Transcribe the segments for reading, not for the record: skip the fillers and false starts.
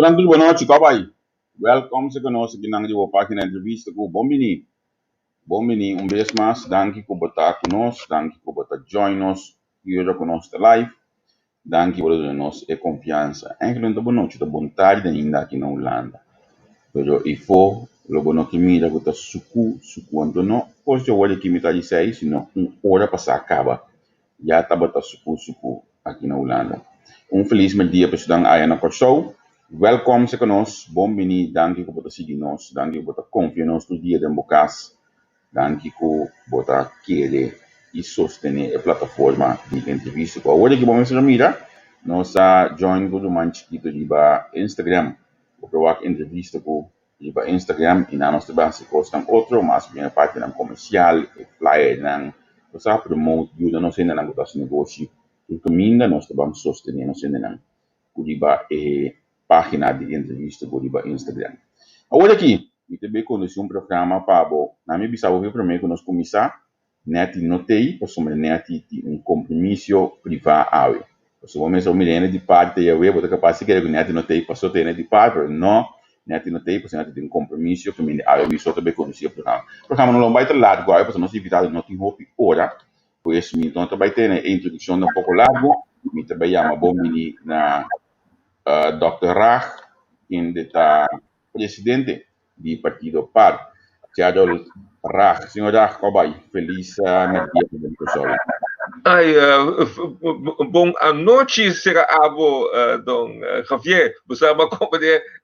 Tranquilo, boa noite, Cabai. Welcome se conosco aqui na página entrevista com o Bombini. Bombini, vez mais, danke por estar conosco, danke por estar join nós e hoje conosco live. Danke por nós e confiança. Eigenlijk boa noite, da vontade ainda aqui na Holanda. Pero e for, logo no que mira que tá suku antono, pois eu olho que me tá dizendo, senão hora passar acaba. Já tá bota suku aqui na Holanda. Feliz dia para estudar aí na show. Welkom se conosco, bombini, danke por seguir nós, danke por confiar nós no dia de bocas, danke por botar querer e sostener a plataforma de entrevista. Agora que vamos mira, nós join com o manche que diba Instagram, o provar entrevista com diba Instagram e na nossa base costam outro, mas bem a parte da comercial, flyer, nang, nós promote, ajuda nós ainda na nosso negócio, e caminho nós vamos sostener nós ainda na diba página de entrevista por Instagram. Agora aqui, eu também conheci programa para na minha visão ver primeiro que nós começar net notei para somar net compromisso privado. Se vamos ao milênio de parte de eu vou capaz de que net notei para só ter net de parte, mas não net notei para net tem compromisso que me eu só também conheci o programa. O programa não vai ter largo, aí para nós evitar não tem roupa hora. Por isso, então também tem a introdução um pouco largo, me também chama bom mini na Dr. Rach, quien está presidente del partido PAR. Señor Rach, señor Rach, feliz dia do professor. Boa noite, será don Javier. Buscamos como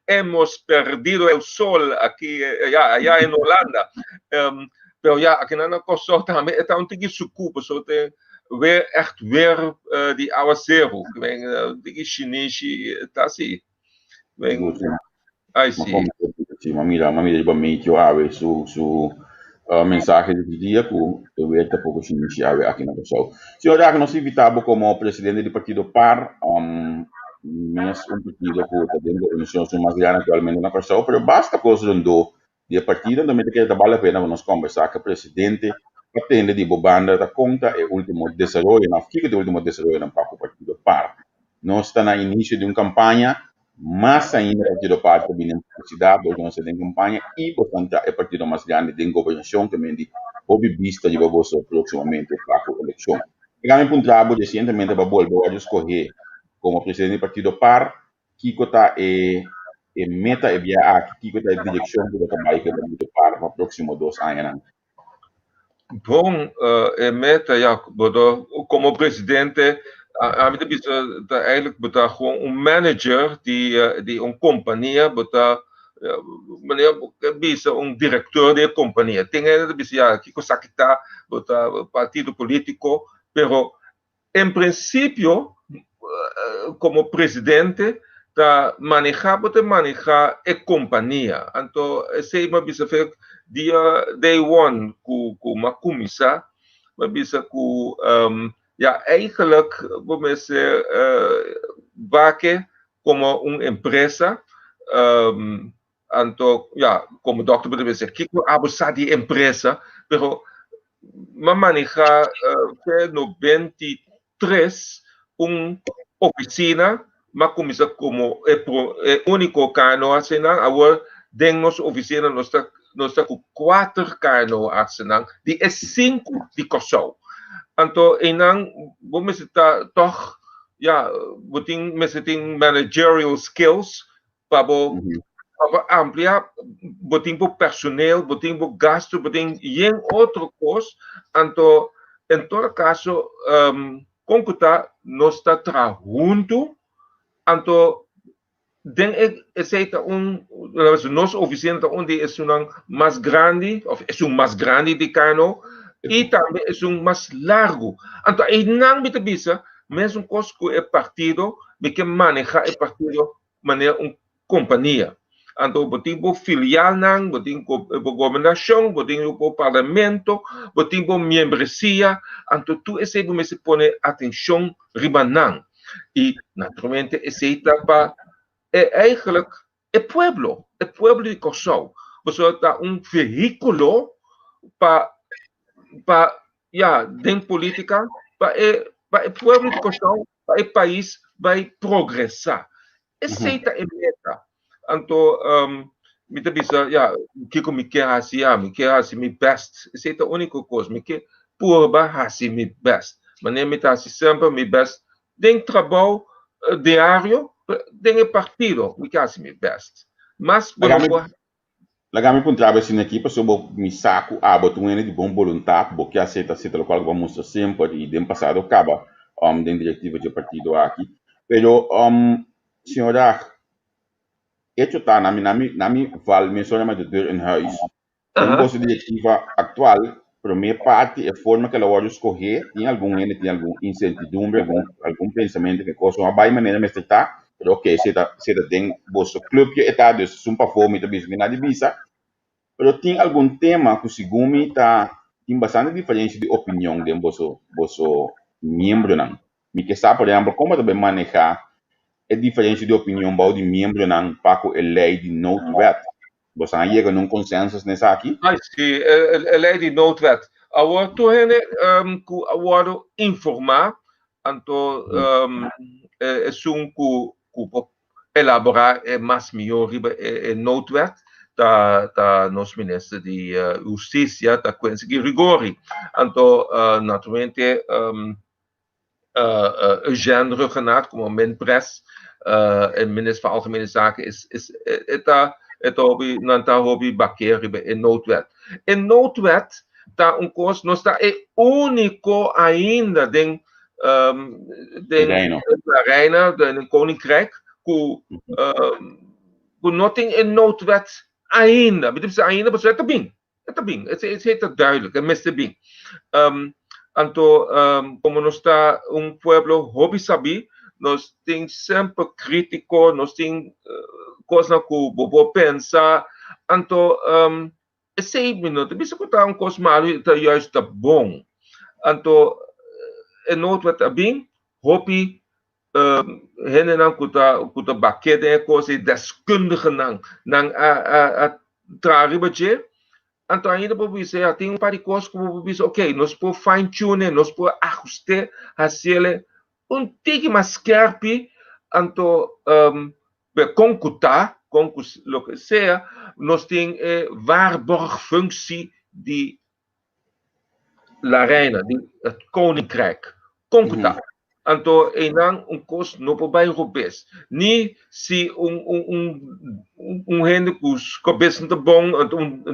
hemos perdido el sol aquí, allá en Holanda. Pero ja, aquí na Kosovo também está tige suku, so te echt weer die aguacero, die Chinese, tá assim. Aí sim. Mira, de meio ave su mensagem de dia que eu ia ter pouco chinês aqui na Kosovo. Senhor, já que nós invitamos como presidente do partido PAR, mas partido que está dentro da organização mais grande atualmente na Kosovo, pero basta coisa do partido, também tem que vale a pena nós conversar com o presidente, atende de banda da conta e último desenvolvimento, na fica do último desenvolvimento para o partido PAR. Nós estamos no início de uma campanha, mas ainda o partido PAR tem uma necessidade, hoje nós temos campanha e, portanto, é o partido mais grande de governação também de vista de você proximamente para a eleição. Chegamos a um trabalho recentemente para voltar a escolher como presidente do partido PAR, que está meta e via que está a direção do trabalho que o partido PAR para os próximos 2 anos. Bom, meta, ja, como presidente, a minha visão é eigenlijk gewoon manager die companhia, meneer bisa diretor de companhia. Tem bisa ja, que cosa que tá, partido político, pero em princípio, como presidente, manejar a companhia. Então, esse é uma bisa dia day one ku makumisa, maar bisa ku ja eigenlijk vamos dizer werken como uma empresa, então ja como doctor pode dizer que abusar de empresa, pero manejar até 93 oficina, makumisa como único cano assim, agora dentro oficina nós está com 4 carros arsenal, die é 5 de Kosovo. Então, vamos estar toch, ja, boting managerial skills para ampliar, boting por personal, boting por gasto, boting em outro coisa. Então, em todo caso, como está, nós está trabalhando, então aceita nossa oficina onde é mais grande, ou é mais grande de cano, e também é mais largo. Então, não me bisa, mesmo coisa que é partido, que maneja o partido maneira uma companhia. Então, botem por filial, botem por governação, botem por parlamento, botem por membresia. Então, tu esse me se põe atenção ribanang. E, naturalmente, aceita para eigenlijk o pueblo de Kosovo. Você está veículo para ja, den política, para o pueblo de Kosovo, para o país vai progressar. Aceita a meta. Anto mita bisa ja kiko mi ke hasi mi best. Is het de único coisa mi ke purba hasi mi best. Maneer mi ta hasi sempre mi best. Den trabalho diário, den partido, mi ke hasi mi best. Mas bonopo Lagami pun trabalho na equipa sobre mi saco boto um de bom voluntade, porque aceita lo qual vamos sempre e den passado acaba den diretiva de partido aqui. Pero senhora, hecho tá na mi val mencionar de deur in huis. Tem boa diretiva atual, para minha parte, a forma que ela vai escolher, tem algum incertidumbre, algum pensamento que coisa uma boa maneira de estar, pero ok, se tem vosso clube que está de sumpa fome, também na divisa. Pero tem algum tema que segundo tem bastante diferença de opinião de vosso membro não. Me que sabe, por exemplo, como também manejar a diferença de opinião de membro não para a lei de noodwet. Você não chega num consenso nessa aqui? Sim, a lei de noodwet. Agora, tu que agora informar, então, é que elaborar mais melhor a noodwet. Da nos ministro de Justiça da conseguir rigor. Então, naturalmente, Eugène Rugenaert, como menpres, en minister van Algemene Zaken, is het hobby bakeer in noodwet. In noodwet, daar een koers, nos daar único ainda den Reina, den Koninkrijk, ku nothing in noodwet ainda, ainda, mas é bem. Het heet duidelijk, en Mr. Bing. Como nós está pueblo hobby sabi, nós tem sempre crítico, nós tem coisa que bobo pensa, é 6 minutos, bisa ko ta coisa malo, tá juist tá bom. É noodwet bem, hobby hen en kuta bakkede kosi deskundige nang traribetje. Então ainda por isso tem par coisas como por isso, ok, nós por fine tune, nós por ajuste, fazer tique mais skerpi, então concutar, lo que seja, nós tem waarborgfunctie de la reina, de het koninkrijk, concutar. Então, ainda costo não pode Europees. Nem se gente que cabeça de bom,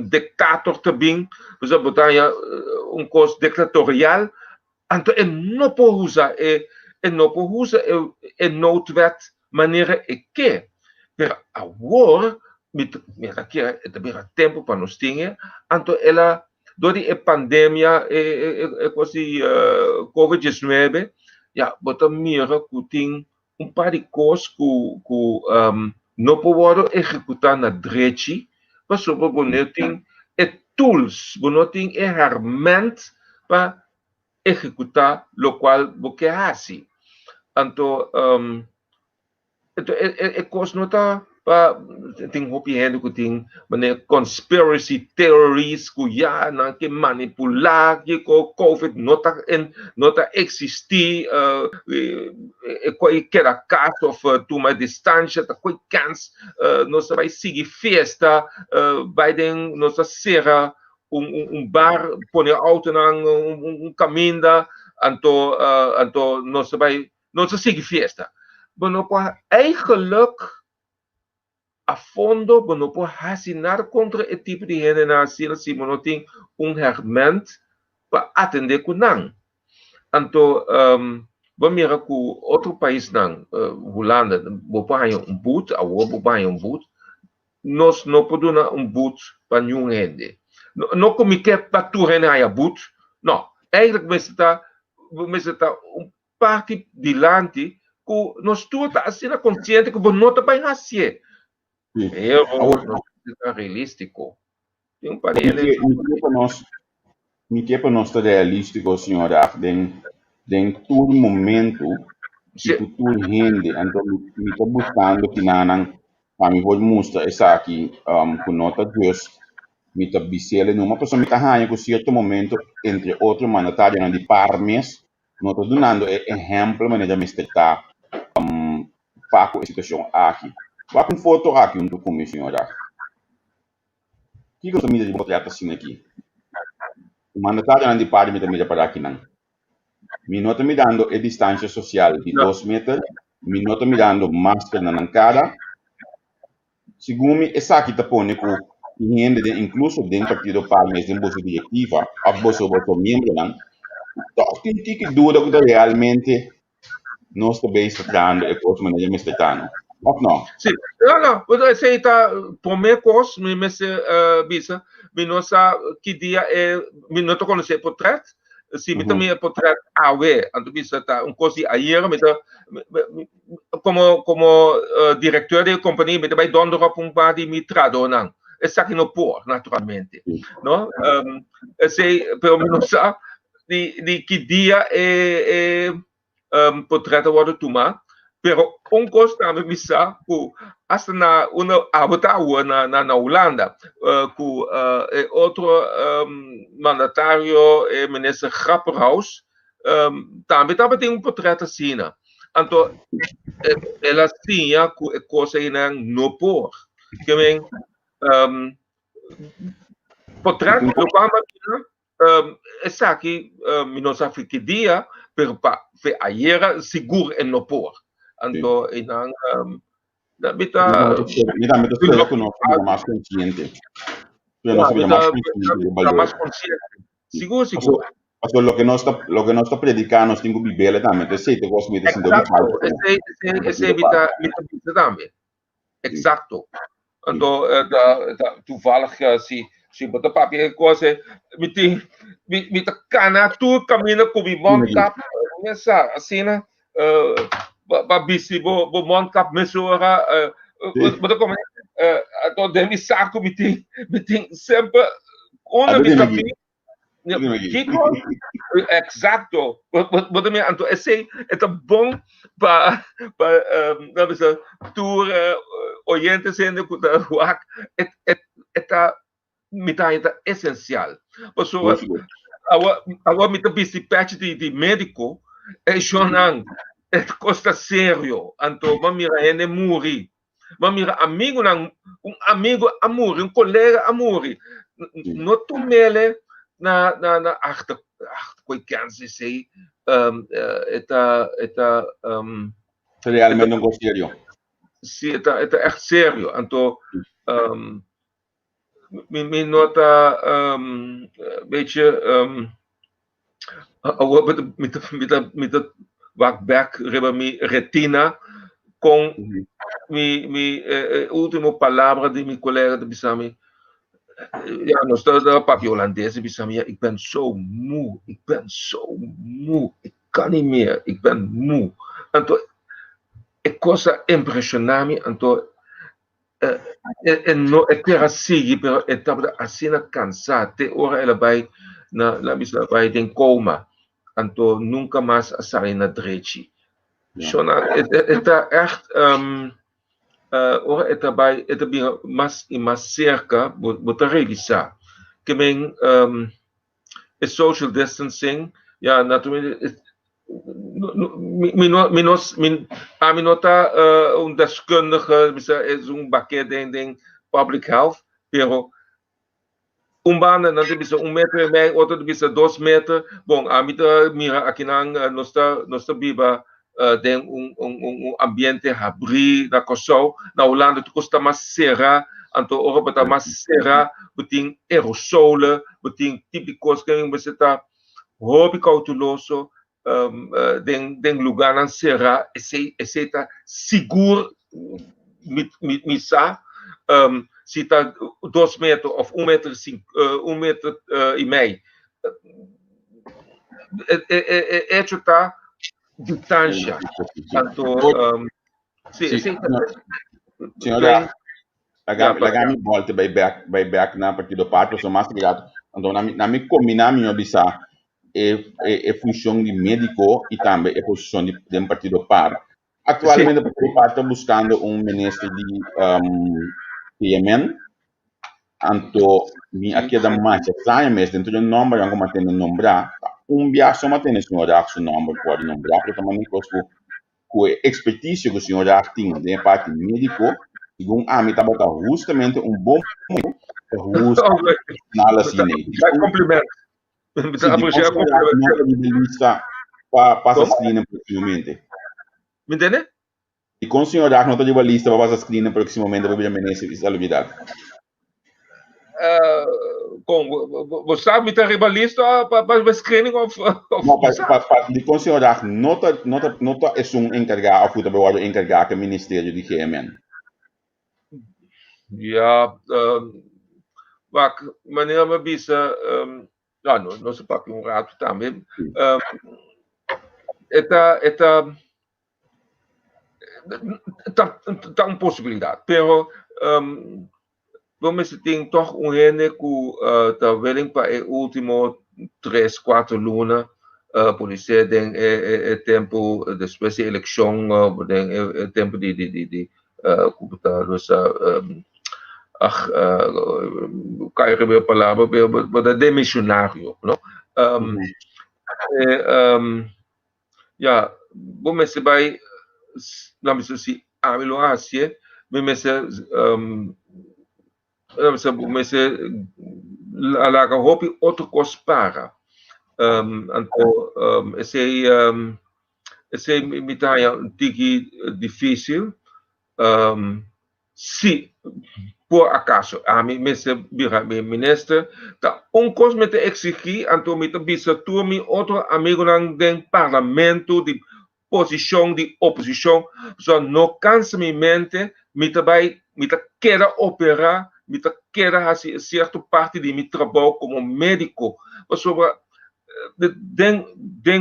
dictator também, por exemplo, tem costo dictatorial, então não pode usar, não pode usar a noodwet maneira que. Mas agora, aqui é tempo para nós ter, então ela, durante a pandemia, quase COVID-19, ja, bota mira que tem par de coisas que não pode executar na direita, mas sobre você tem tools, você tem ferramentas para executar o qual você faz. Então, coisa não está tem opinião que tem conspiracy theories que já não que manipular que o COVID não tá existir qualquer caso of tomar distância tá qualquer chance nós vai seguir festa Biden nós será bar põe auto na caminho então nós vai seguir festa mas eigenlijk a fundo, não pode assinar contra o tipo de generação se não tem ferramenta para atender com não. Então, vamos ver que outro país não, Holanda, vou pagar boot, ou vou pagar boot, nós não podemos boot para nenhum gente. Não como que para tu gente boot, não. Eigenlijk está parte dilante que nós todos assim consciente que não está bem assim. Realístico. Mi tempo nós está realístico, senhora, em todo momento, tipo, tudo rende, então, me está buscando que para me vou mostrar essa aqui, com nota just, me está bisele numa pessoa me está ganhando com certo momento, entre outros mandatários de parmes, não estou dando exemplo, mas já me está para a situação aqui. Vai com foto aqui, um documento, senhora. Que coisa mídia de botar assim aqui? O mandatário não de par de mídia para aqui, não. Mi nota me dando a distância social de 2 metros. Mi nota me dando máscara na cara. Segundo me, essa aqui tá pondo com incluso dentro do partido par, mas em bolsa diretiva, a bolsa membro, não. Então, tem que dúvida que realmente nós também está tratando e coisa maneira me está tratando. Ou não? Sim, não, você está, primeira coisa, me bisa, me nossa, que dia é, me não estou conhecendo portrait, se me também é portrait AW, então bisa tá, coisa ayer, me tá, como diretor da companhia, me também dono para um par de mitrado, não, essa aqui não por, naturalmente, não, sei, pelo menos, de que dia é portrait agora tomar. Pero onkosta misa ku hasta na una abotawa na Holanda ku outro mandatário minister Grapperhaus também tem portrait assim, então ela tinha ku coisa ainda no por que men portrait do qual essa aqui nós afrique dia pero pa fe ayer seguro no por. Anto inang mira, me estoy con más consciente. Pero no se más consciente de más consciente. Seguro, seguro. Porque lo que no está predicando es tengo biblia también. Entonces, te vas a meter sin ese evita también. Exacto. Anto toevallig si bota papi cose mi cana tu camina com mi montap nessa assim babisi bo montap mesora bota como então demi saco me tem sempre uma me tapi exacto bota me anto esse é bom para tour oyentes sendo que é mitad essencial. Pessoa, agora me também parte de médico é jornal, é costa sério. Então, mamira é morrer, mamira amigo amigo a morrer, colega a morrer. Não tomele na achter coicanse sei realmente não gostaria. Sim, é sério. Então me nota beetje met back reba mi retina com mi último palavra de mi colega de Bissami. Ja, nós estamos papi holandês Bissami. Ik ben zo moe, ik kan niet meer, ik ben moe. Então, é coisa impressionante, então no era seguir pero etapa assim na cansada te hora ela vai na misa vai tem coma então nunca mais a sair na direita so está echt ora eta vai eta bem mais e mais cerca botar revisar que men é social distancing ja naturalmente Aminota deskundige is bakket ding public health, pero bana não tem bisa metro e meio, outro bisa 2 metros. Bom, amita mira aqui nossa biba tem ambiente abrir na Kosovo, na Holanda tu custa mais serra, então ora bota mais serra, botin aerosol, botin típicos que você tá hobby cauteloso. Den lugar não será esse tá seguro missa se está 2 metros ou 1 metro 1 metro e meio é tá distância tanto senhora lagami volta vai back na partido parte so mais ligado então na me combinar minha bisa é função de médico e também é posição de um partido par. Atualmente, o partido par está buscando ministro de PMN. Então, aqui da marcha, mas dentro do nome, eu vou ter nombrar. Biaço, só tem o senhor dar seu nome, pode nombrar, porque também com a expertise que o senhor tem, da parte médico, Segundo a mim, estava justamente bom momento para na cine. Cumprimento. Sim, de considerar nota de lista para a screen proximamente. Me entende? E considerar nota de lista para a screen proximamente para permanecer essa novidade. Você sabe que rivalista para screening of não, para de considerar nota é encarregado, a futa para encarregar o Ministério de GMN. Ja, wanneer we bisa, não se pode um rato também. Tá uma possibilidade, pero vamos ter toch gente que tá willing para o último 3, 4 lunas, por isso é tempo depois da eleição, é tempo de kaya a palavra, mas demissionário, não? Ja, vamos se vai, vamos se amilo assim, vamos se alaga hopi outro cos para, então esse me tá difícil, se por acaso a mim me se vira ministro tá cos me te exigir então me te bisa tu mi outro amigo nang den parlamento de posição de oposição só não cansa minha mente me te vai me te queira operar me te queira fazer certa parte de meu trabalho como médico sobre den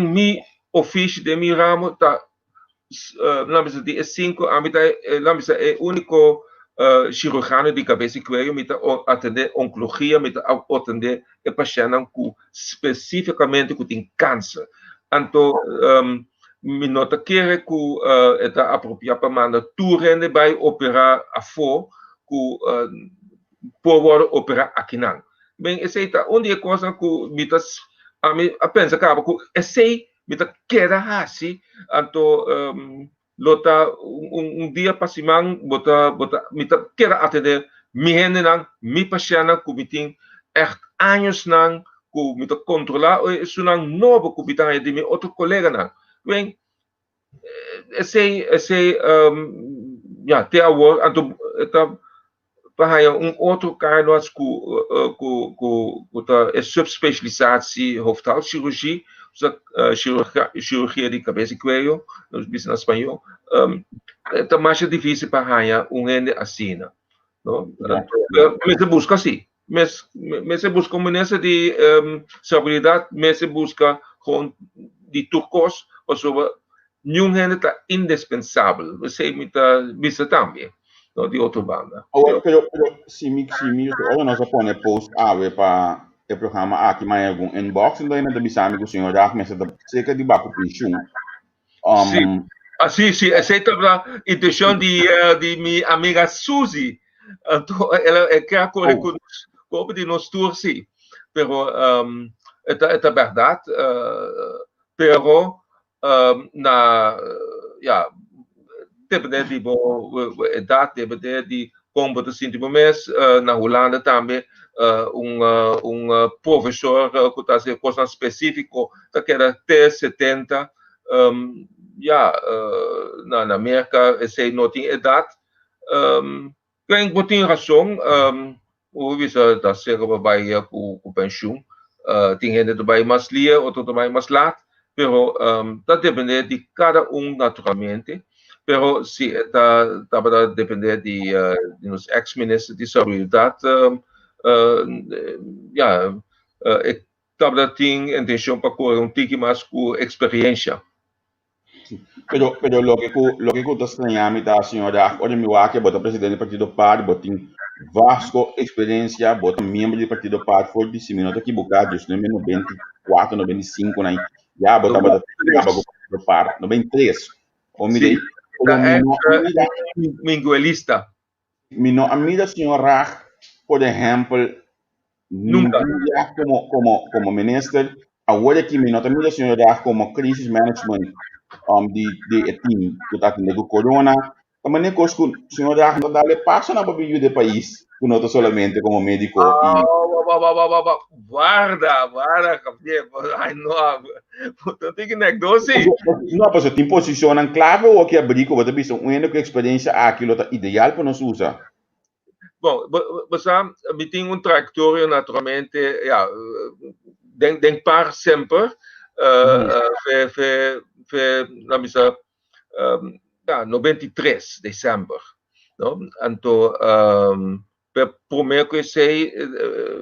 mi ofício de mi ramo tá vamos dizer 5 a mim tá vamos dizer é único cirurgião de cabeça e cuello, me atender oncologia, me atender pacientes que especificamente que tem câncer. Então, me nota que é apropriado para mandar tu rende vai operar a fora, que pode operar aqui não. Bem, essa é onde é coisa que me pensa que esse me quer assim, então lota dia para semana bota mita quer atender mi gente nang mi paciente que me tem echt anos nang que mita controlar isso nang novo que me tem de meu outro colega nang bem esse ja até agora então para outro cara nós que é subespecializatie hoofdhalschirurgie cirurgia de cabeça e cuello, nos dizem em espanhol, é mais difícil para ganhar gente assim, não? Mas se busca assim, mas se busca uma nessa de estabilidade, mas se busca com de turcos, ou seja, nenhum gente está indispensável, você me está vista também, não de outra banda. Pero se olha nós põe post para o programa aqui mais algum inbox então ainda me sabe que o senhor já começa a cerca de baixo pinchum. Sim, aceita a intenção de minha amiga Suzy. Então, ela quer correr com de nós todos, sim. Pero é verdade, pero depende de idade, depende de como você sente mais na Holanda também professor que está fazendo coisa específica que era T70 na América esse não tem idade tem razão o visa da cerca vai com pensão tem gente que vai mais lia outro vai mais lat pero depende de cada naturalmente pero sim, está a depender de nos ex-ministros de saúde, estava tem intenção para correr tique mais com experiência. Pero lo que eu estranhando da senhora, olha meu aqui, bota presidente do partido PAR, bota vasco experiência, bota membro do partido PAR, foi de cima, não equivocado, isso não é 94, 95, né? Já bota partido PAR, 93. Ou me dei Minguelista. A minha senhora, por exemplo, nunca como ministro, agora que a minha senhora como crisis management de team que está tendo corona, também conosco, senhor já não dá passo na babinho de país, que não solamente como médico e guarda, Javier. Ai, não. Portanto, tem que negociar. não, mas tem posição em clave ou que abrir com você uma única experiência aquilo tá ideal para nós usar. Bom, você tem trajectória naturalmente, ja, denkbaar sempre, ja, 93 december. No? Então, primeiro que sei,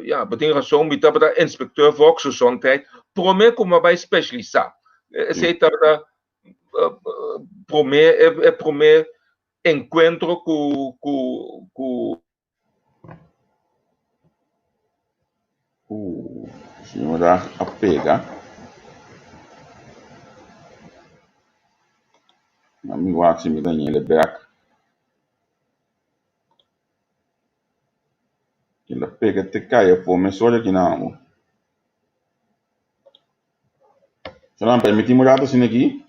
ja, betekent razão, me dat de inspecteur volksgezondheid, primeiro como vai especializar. Sei dat primeiro encontro com senhora a pega. Amigo aksi mi dan ele back. Ele pega te caia for me soja que não. Se não permitir mudar assim aqui,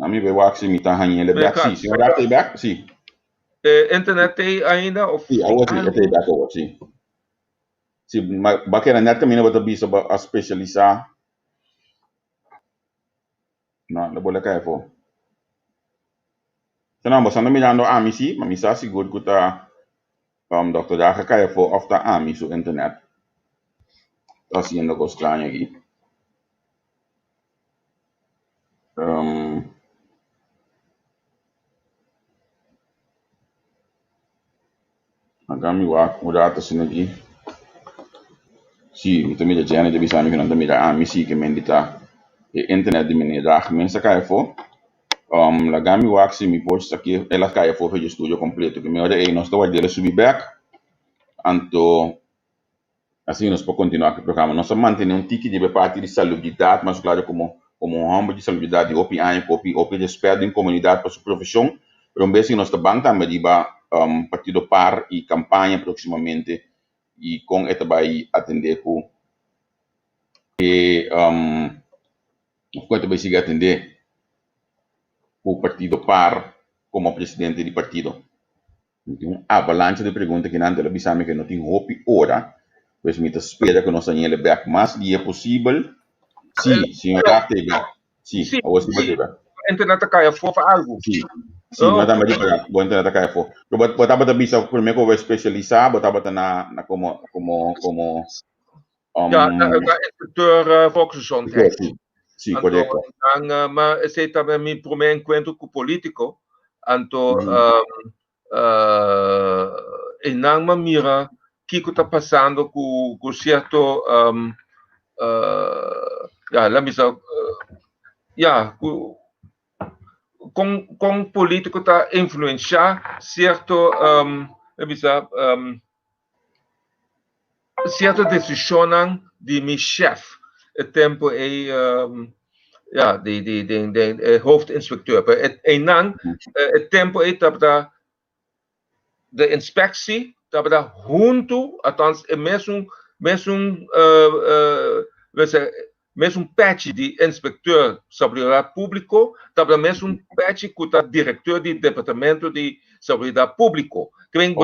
amigo aksi mi tan ele back sim. Senhora te back sim. Internet ainda of sim, agora sim, te back agora sim. Sim, mas baquera net também não vai bisa a specializar. Não, não boleh caia for. Se não, você não mirando a misi, mas misa seguro que tá Dr. Daga caia for of the army so internet. Tá haciendo cosas extrañas aquí. Acá mi guarda sin aquí. Sí, mi también ya ne bisa mi kan tamira a mi sí que mendita internet di menera mensa caia for. La gami waxi mi post aqui ela caia for o estúdio completo que me olha e nós estamos dele subir back. Anto assim nós podemos continuar com o programa. Nós mantenemos tique de parte de salubridade, mas claro como um ramo de salubridade opi ano opi desperdo em comunidade para sua profissão. Pero vez que nós também também de partido par e campanha proximamente e com esta vai atender com e quanto vai seguir atender o partido par como presidente do partido. Então, a avalanche de perguntas que não ela bisame que não tem hope ora. Pues me espera que nós tenhamos back mais e é possível. Sim, senhor Artega. Sim, ou se vai ter. Internet caia for algo. Sim, nós também para o internet caia for. Eu botava da bisa primeiro que eu vou especializar, botava na como ja, inspecteur volksgezondheid. Sim, correto. Maar esse também meu primeiro encontro com o político. Então, e não me mira que está passando com certo lá me com político está influenciar certo certa decisão de meu chefe o tempo é de hoofdinspecteur e não o tempo é de inspectie dat junto althans mesmo patch de inspecteur seguridade público dat mesmo patch com o diretor do departamento de seguridade público que vem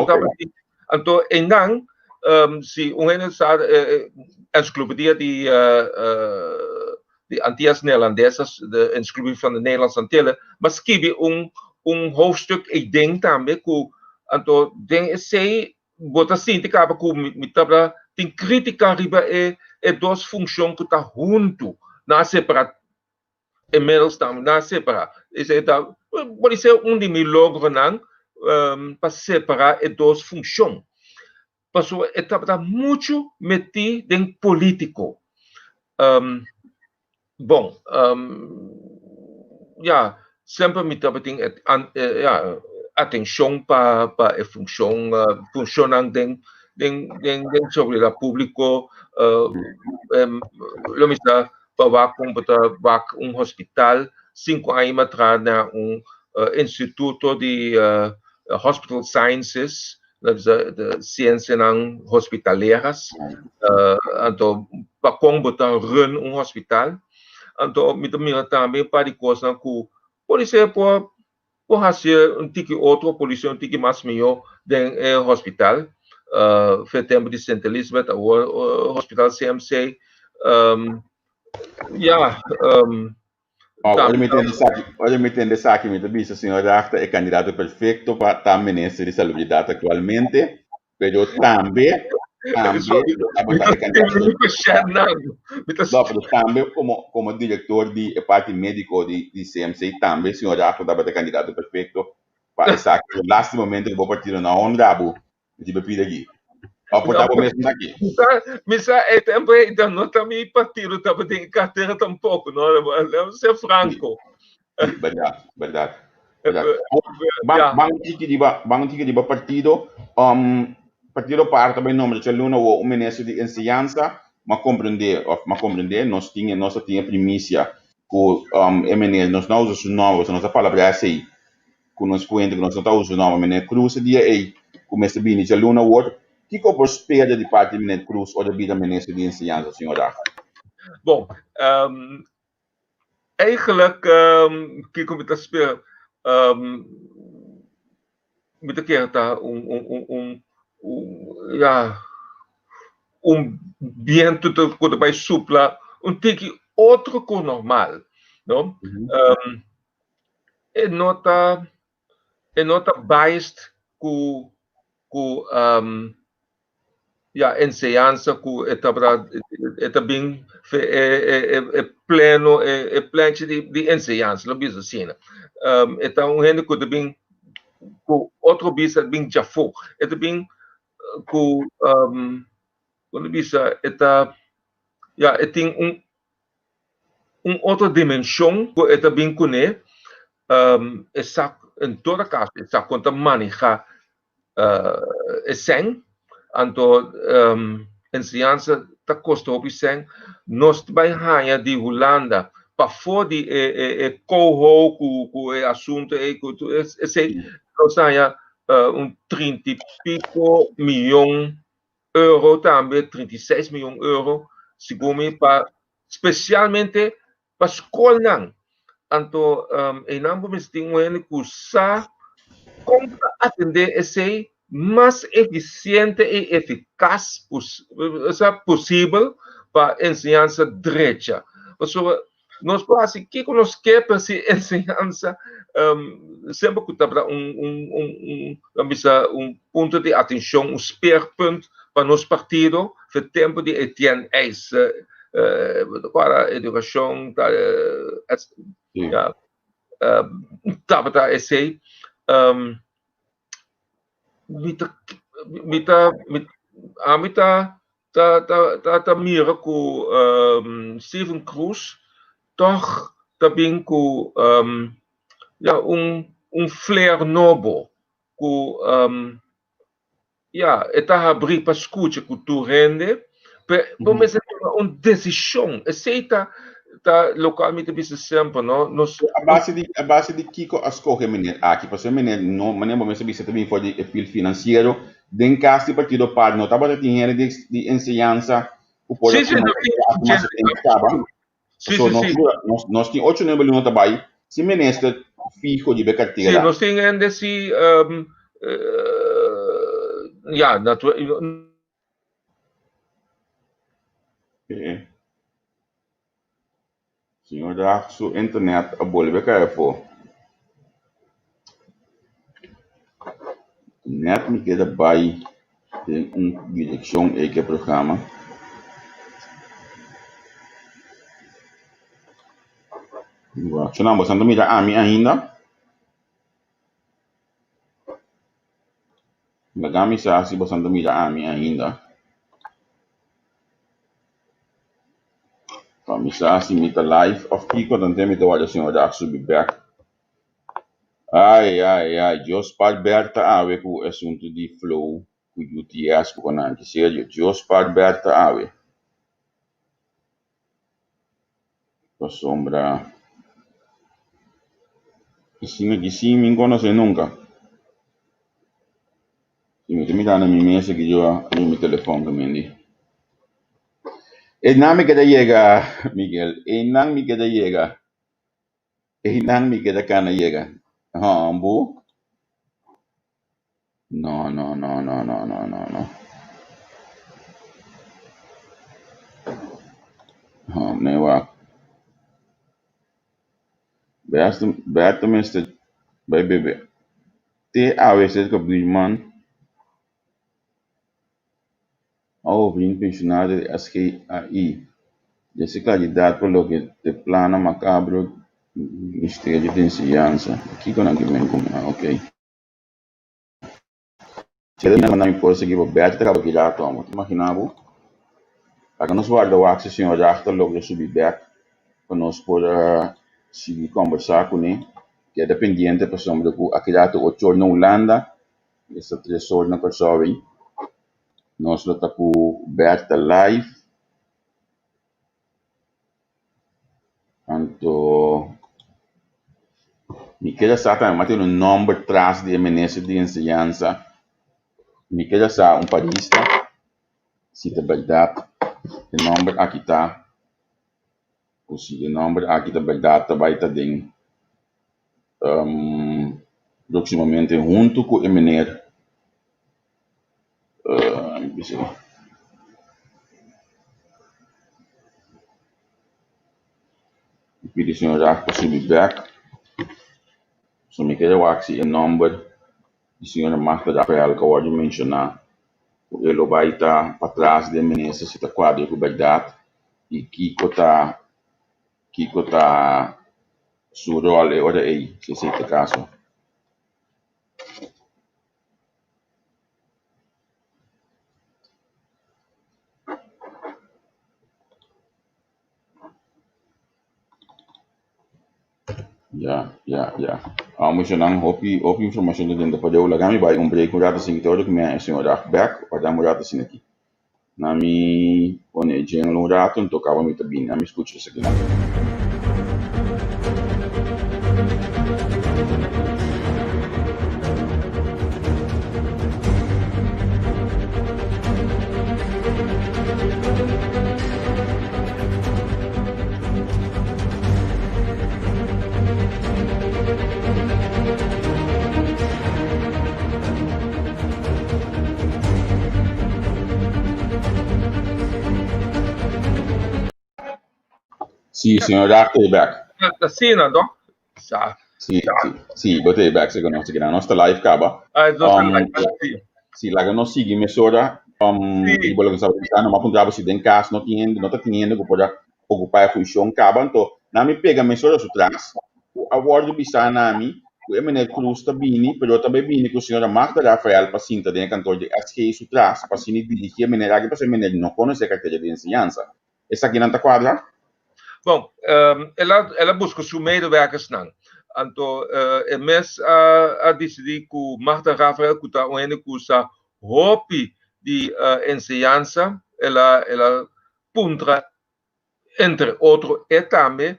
então e não se enciclopedia de Antillas Neerlandesas, de enciclopedie van de Nederlandse Antillen, maar schrijven hoofdstuk, ik denk daarmee, então, sei, bota assim, te acaba com mitabra, tem crítica riba duas funções que tá junto, na separado, e menos também na separado. Isso pode ser de meus logros não, para separar duas funções. Passou está muito metido em político. Bom, sempre me tem atenção para a função funcionando em seguridade pública, para hospital, 5 anos atrás instituto de hospital sciences, de ciências hospitaleras, então para como run hospital, então me também para coisas que pode ser por o hacer um tiki outro polícia um tiki mais melhor den hospital foi tempo de St. Elizabeth o hospital CMC ja também Olha, me entende aqui, me diz, o senhor Acta é candidato perfeito para estar ministro de Salubridade atualmente, mas também, é candidato também como diretor de parte médico de CMC, também o senhor Acta é candidato perfeito para esse last momento que vou partir na onda, de bebida aqui. Ou mesmo daqui. Misa é também, então, não também partido, também tem carteira tampouco, não é? Ser franco. Verdade. Bang tiki di partido, partido parte bem nome de Luna o ministro de enseñanza, ma compreender, nós tinha primícia com MNL, nós não usamos novos, nós palavra é assim, com nós cuenta que nós não usamos nome, MNL Cruz dia aí, começa bem de Luna o que que espera de parte de MNL Cruz ou da vida ministro de enseñanza, senhora? Bom, eigenlijk que como está espera met een keer daar ja bien tudo quando vai supla tem que outro com normal não é nota based com ja enseñanza com é bem é pleno é pleno de enseñanza não bisa assim então o gente que bem com outro bisa bem já foi é bem com quando bisa é tem outra dimensão que é bem com essa em toda casa essa conta manejar sen anto enseñanza ta costo op sen nós vai ganhar de Holanda para fora de coho com assunto esse nós ganha 30 e pico milhão euro também 36 milhões euro segundo para especialmente para escola anto em ambos tem cursa como atender esse mais eficiente e eficaz possível para a enseñanza direita. Nós assim que nós queremos essa enseñanza sempre que está um ponto de atenção, speerpunt para nosso partido, foi tempo de Etienne Eis, para a educação, estava esse mira com Steven Cruz toch também com flair novo com está abrir para escuta com tu rende mas é uma decisão aceita tá localmente bisa sempre não a base de Kiko escolhe menino aqui para ser menino não maneira vamos bisa também for de perfil financeiro den caso partido par não tava dinheiro de enseñanza o por nós tem 8 números no trabalho se ministro fico de carteira sim nós tem ainda se senhor da sua internet a bolha vai for net me queda by tem direção e que programa Chama bastante mira a mim ainda. Nagami sa si bastante mira a mim ainda. Kamisa si mita live of Kiko dan temi to wala senhor da be back. Ai, Jos Berta awe ku assunto de flow ku UTS ku nanti sério. Jos Berta awe. A sombra. E sim, me conosce nunca. Se mi dà una messa che io ho mi telefono quindi. E non mi queda llega, Miguel. E non mi queda llega. E non mi queda cana llega. Ambu? No. Nee, wacht. Bij tenminste, bij T aanwezig op die man. Vriend pensionario de SGAI. Esse candidato pelo que te plano macabro Ministério de Ensinança. Aqui quando que vem como, ok. Se ele não me pode seguir o Beto, acaba que já toma. Imaginava? Agora nós vamos dar o acesso senhor já está logo de subir back para nós poder seguir conversar com ele. Que é dependente, por exemplo, do aqui já estou 8 horas na Holanda, essa 3 horas na Kosovo. Nós estamos com o Beto live. Então, me queda saber, mas tem um nome atrás de Ministério de Ensinança. Me queda saber parista, se é verdade, o nome aqui está, ou se o nome aqui está verdade, vai estar dentro, proximamente junto com o Ministério. Pedi senhor já para subir back, so me queda o nome do senhor Marta Rafael que eu vou mencionar. Ele vai estar para trás do Ministério, se está quadro com verdade, e Kiko está su rol ora aí, se esse é o caso. Ya. Mencionando hopi informação dentro para eu lagar me vai break mudar assim que todo que me senhor back para dar mudar assim aqui. Na mi one gen no rato não tocava muito bem, na me escuta isso aqui. Sì, signor back. Sì, no? Sì, botei back secondo me, la nostra live caba. Sì, la che non segui mezz'ora, di quello che stavo dicendo, ma appunto si den caso, non sta tenendo che può occupare funzione caba, então, non mi pega mezz'ora su trans, a voglio bisogna nami, e me ne crusta bini, però também bini che il signor Marta Rafael pacinta del cantor di SK su trans, pacini dirige, me ne raghi, per me non conosce carteira de insegnanza. E sa che non ta quadra? Bom, ela busca seus medewerkers não. Então, é mês a decidir que Marta Rafael que está onde que usa hobby de ensinança, ela puntra entre outros e também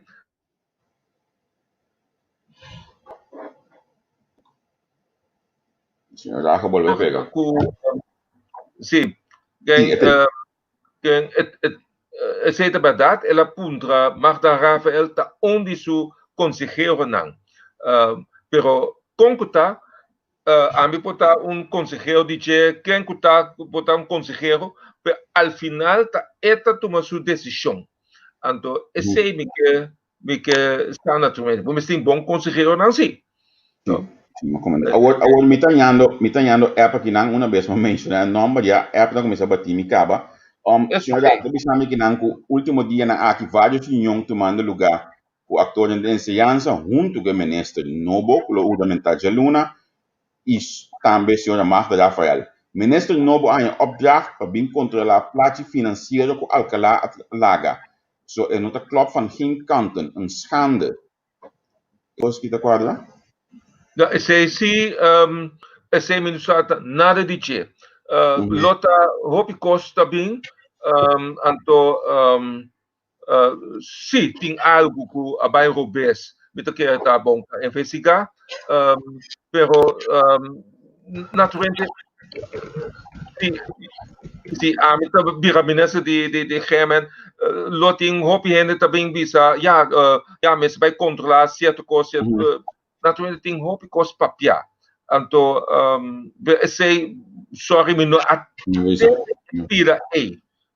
Senhor Rafa volveu pegar. Sim, é verdade, ela puntra Marta Rafael está onde seu consejero não. Pero com que tá, a mim botar consejero de quem que tá botar consejero, pero al final tá esta toma sua decisão. Então, esse é me que está naturalmente. Vamos ter bom consejero não sim. Agora me tanhando época que não uma vez mencionar nome já época começa a bater me caba. Senhor já deixa-me que não o último dia na aqui vários reuniões tomando lugar o ator de ensinança junto com o ministro Nobo, o ordenamento de Luna, e também o senhor Marta Rafael. O ministro Nobo tem um opdracht para bem controlar a parte financeira com Alcalá Laga. So, não está klopt van geen kanten, een schande. Posso que te quadra? Esse ministro nada de che. Lota hopi costa bem, então sim, tem algo que a bairro BES, me que está bom para investigar, pero naturalmente se a mim também biraminense de Germen, loting hopi gente também bisa, mas vai controlar certa coisa, naturalmente tem hopi cos papia. Anto sei sorry me no atira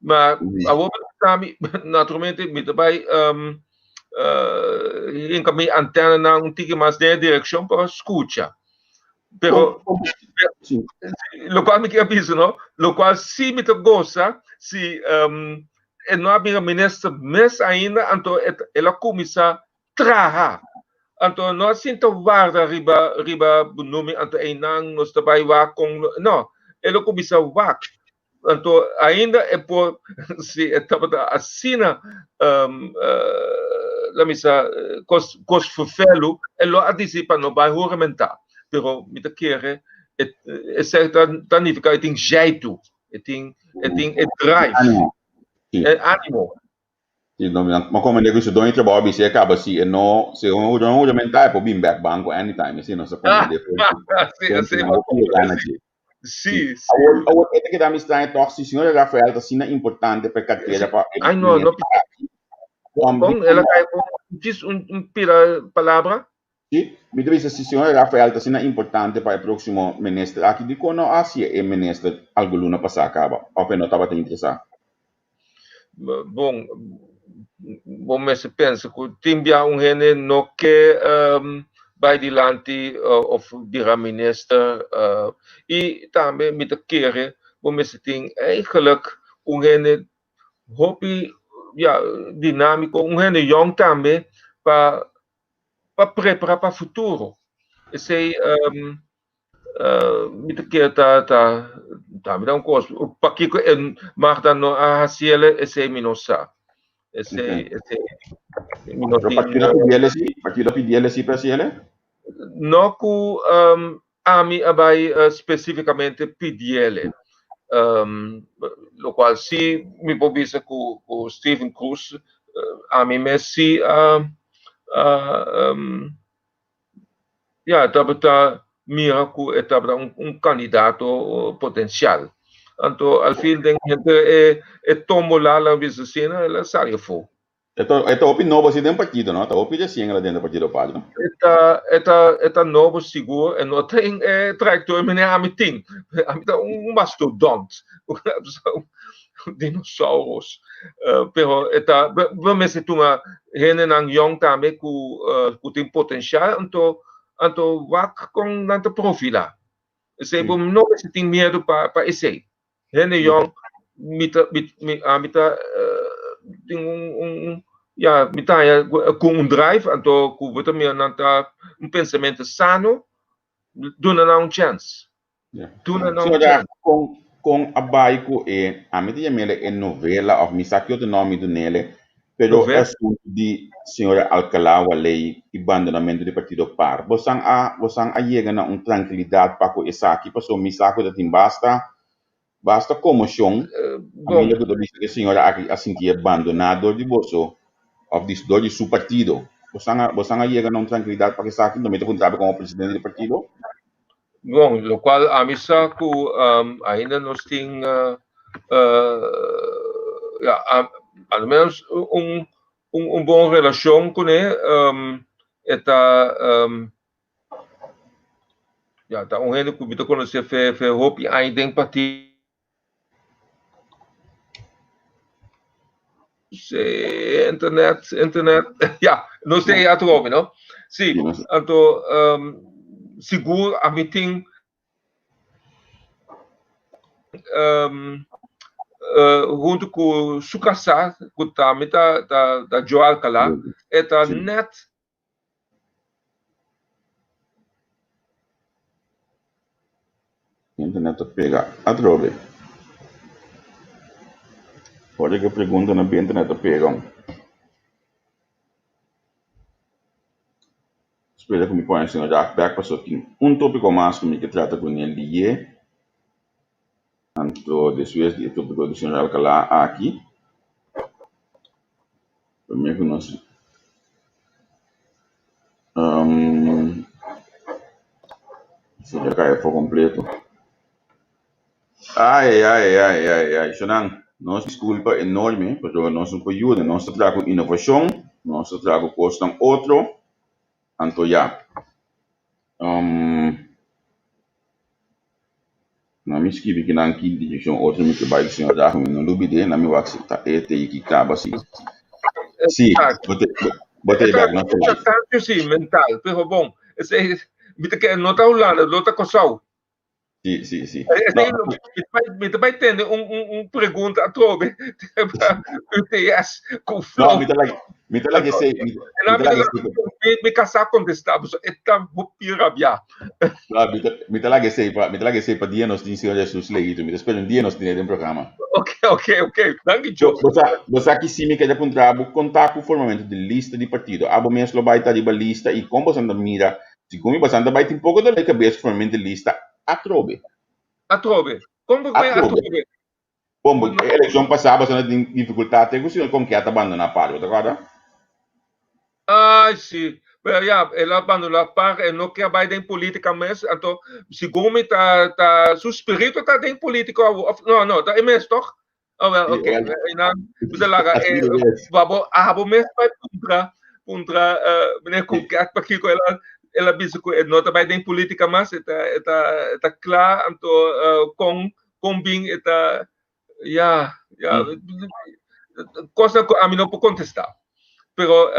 mas a outra também naturalmente me também em caminho antena não tem mais de direção para escuta. Pero lo qual me aviso, no? Lo qual se me gosta, se não havia ministro mês ainda, então ela começa a trabalhar. Então nós sinto guarda riba nome, então não nós trabalha lá com não, ela começa a vá. Então ainda é por se estava assina la misa cos fufelo, ela antecipa no bairro ornamental. Pero me quer é certa tanifica tem jeito tem drive é ânimo ma come ne questo donde Bobby si acaba sì e no se uno mental poi bim back banco anytime sì non so come sì e che da mi sta toch si signore Raffaele da sina importante per cartiera pa ai no con ela cai con diz pira palavra. Sì, mi devi dire se Raffaele da sina importante per il prossimo ministro. Aqui dicono assim é ministro algo luna passar acaba. Ou não estava te interessar. Bom, mas pensa que timbia gene no que vai dilante of dira minister e também me quer bom mas tem eigenlijk gene hobby ja dinâmico gene young também para preparar para o futuro. Sei me quer tá me dá curso para que mas tá no a ciele sei me não sabe Partito PDL sì per CL? No cu ami abai specificamente PDL. Lo qual si mi può dire cu Steven Cruz ami Messi tabata mira cu tabata candidato potencial. Anto al fin de gente tomo la visicina la saria fu. Esta opi novo si tem partido, no? Esta opi já sim ela dentro do partido padre. Esta novo seguro e não tem trajectória mas a mim tem mastodonte, dinossauros. Pero esta vamos se tunga gente nang young também com tem potencial, anto vak com nanta profila. Se bom não se tem medo para esse. Gente young mita tem com drive, então com também pensamento sano, dona chance. Chance. Com a baico a mim é novela, ou me sabe o nome do nele, pero é assunto de senhora Alcalá Walei e abandonamento do partido par. Você a chega na tranquilidade para que essa aqui passou me saco da tim basta comoção. A minha do que a senhora aqui assim que abandonado de você of this de su partido. Você a chega na tranquilidade para que essa aqui não me trabalha como presidente do partido. Bom, lo qual a misa que ainda nós tem ao menos bom relação com ele tá gente que me conhece fe hope ainda em partido internet não sei a tu não sim então seguro a meeting junto com Sukasa que também da Joel Kala eta net internet pega a droga pode que pergunta na internet pega espera que me põe assim já back passou aqui tópico mais que trata com ele tanto después de tópico do senhor Alcalá aqui primeiro que nós se já cai for completo ai Xanang, nossa desculpa enorme porque nós não ajuda nós trago inovação nós trago custo outro então já Na mi escrevi que na quinta edição outro me que vai que senhor já no lubide na mi wax tá e que acaba assim. Sim, botei back na sua. Tanto sim, mental, pero bom, esse me que não tá olhando, não tá coçando. Sim. Me vai entender pergunta a trobe para UTS com flow. Me tá lá que sei, me casar com destapo, é tão pirabia. Me tá lá que sei para dienos din senhor Jesus leito, me espero dienos din no programa. Ok. Danke, Joe. Você aqui sim me quer apontar o contato formalmente de lista de partido. Abo mesmo vai estar de lista e como você mira, se como você vai ter um pouco de cabeça formalmente de lista a trobe. Como vai a trobe? Bom, a eleição passada você tem dificuldade, tem que como que abandonar a parte, agora? Sim. Ela abandonou a parte, não quer mais em política mesmo, então, segundo tá espírito tá em política, não, tá mesmo, toch? Ok. Abo mesmo vai contra, meneer Concat, porque ela disse que não tá mais em política mais, tá claro, então, com bem, coisa que a mim não pode contestar. Pero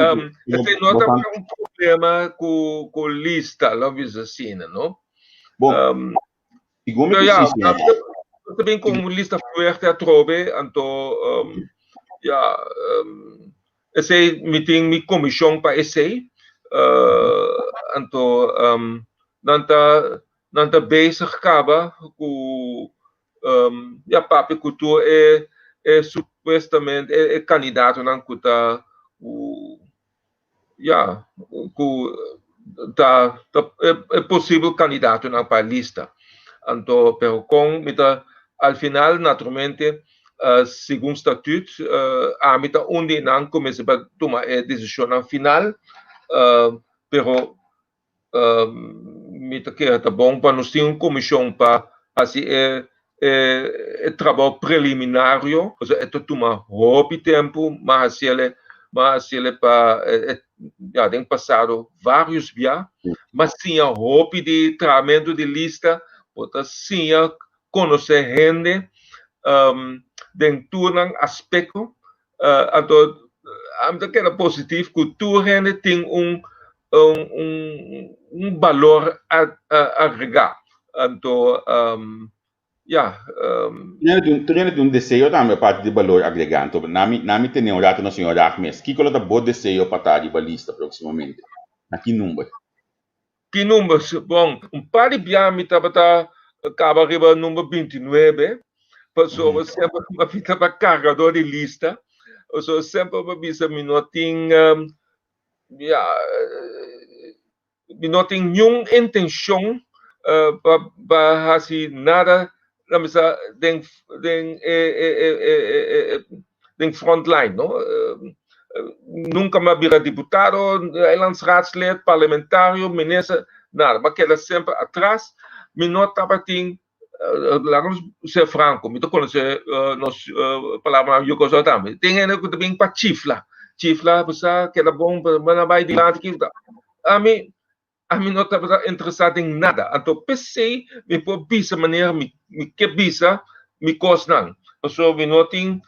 esse não é problema com lista, não visa assim, não? Bom, segundo também com lista forte a trobe, então, esse meeting mi comissão para esse, então, não tá bezig acaba com papi cultura é supostamente é candidato não cuta é possível candidato na para lista. Então, pero com al final naturalmente segundo estatuto a mita onde não começa a tomar a decisão final, pero mita que é bom para nós ter uma comissão para assim trabalho preliminário, ou seja, tomar rápido tempo, mas ele tem passado vários dias, mas sim a rápido de tratamento de lista, pode sim conhecer gente dentro de aspecto, então que é positivo que tu gente tem valor agregado, então tu tem um desejo também parte de valor agregado. Nami tem um rato no senhor Ahmed. Que coisa bom desejo para estar de balista proximamente? Aqui número. Que número? Bom, par de biami estava acaba arriba número 29. Passou sempre uma fita para carregador de lista. Passou sempre uma visa minutinho. Não tem nenhuma intenção para assim nada. Den frontline, não? Nunca mais vira deputado, eilandsraadslid, parlamentário, ministro, nada. Mas queda sempre atrás. Não estava tem, vamos ser franco, me conhecer nos palavras Yugoslávia também. Tem ainda que também para chifla, você que era bom, mas vai de lado que a mim não estava interessado em nada. Então pensei, me por bisa maneira me que bisa me cosnan. Então me não tem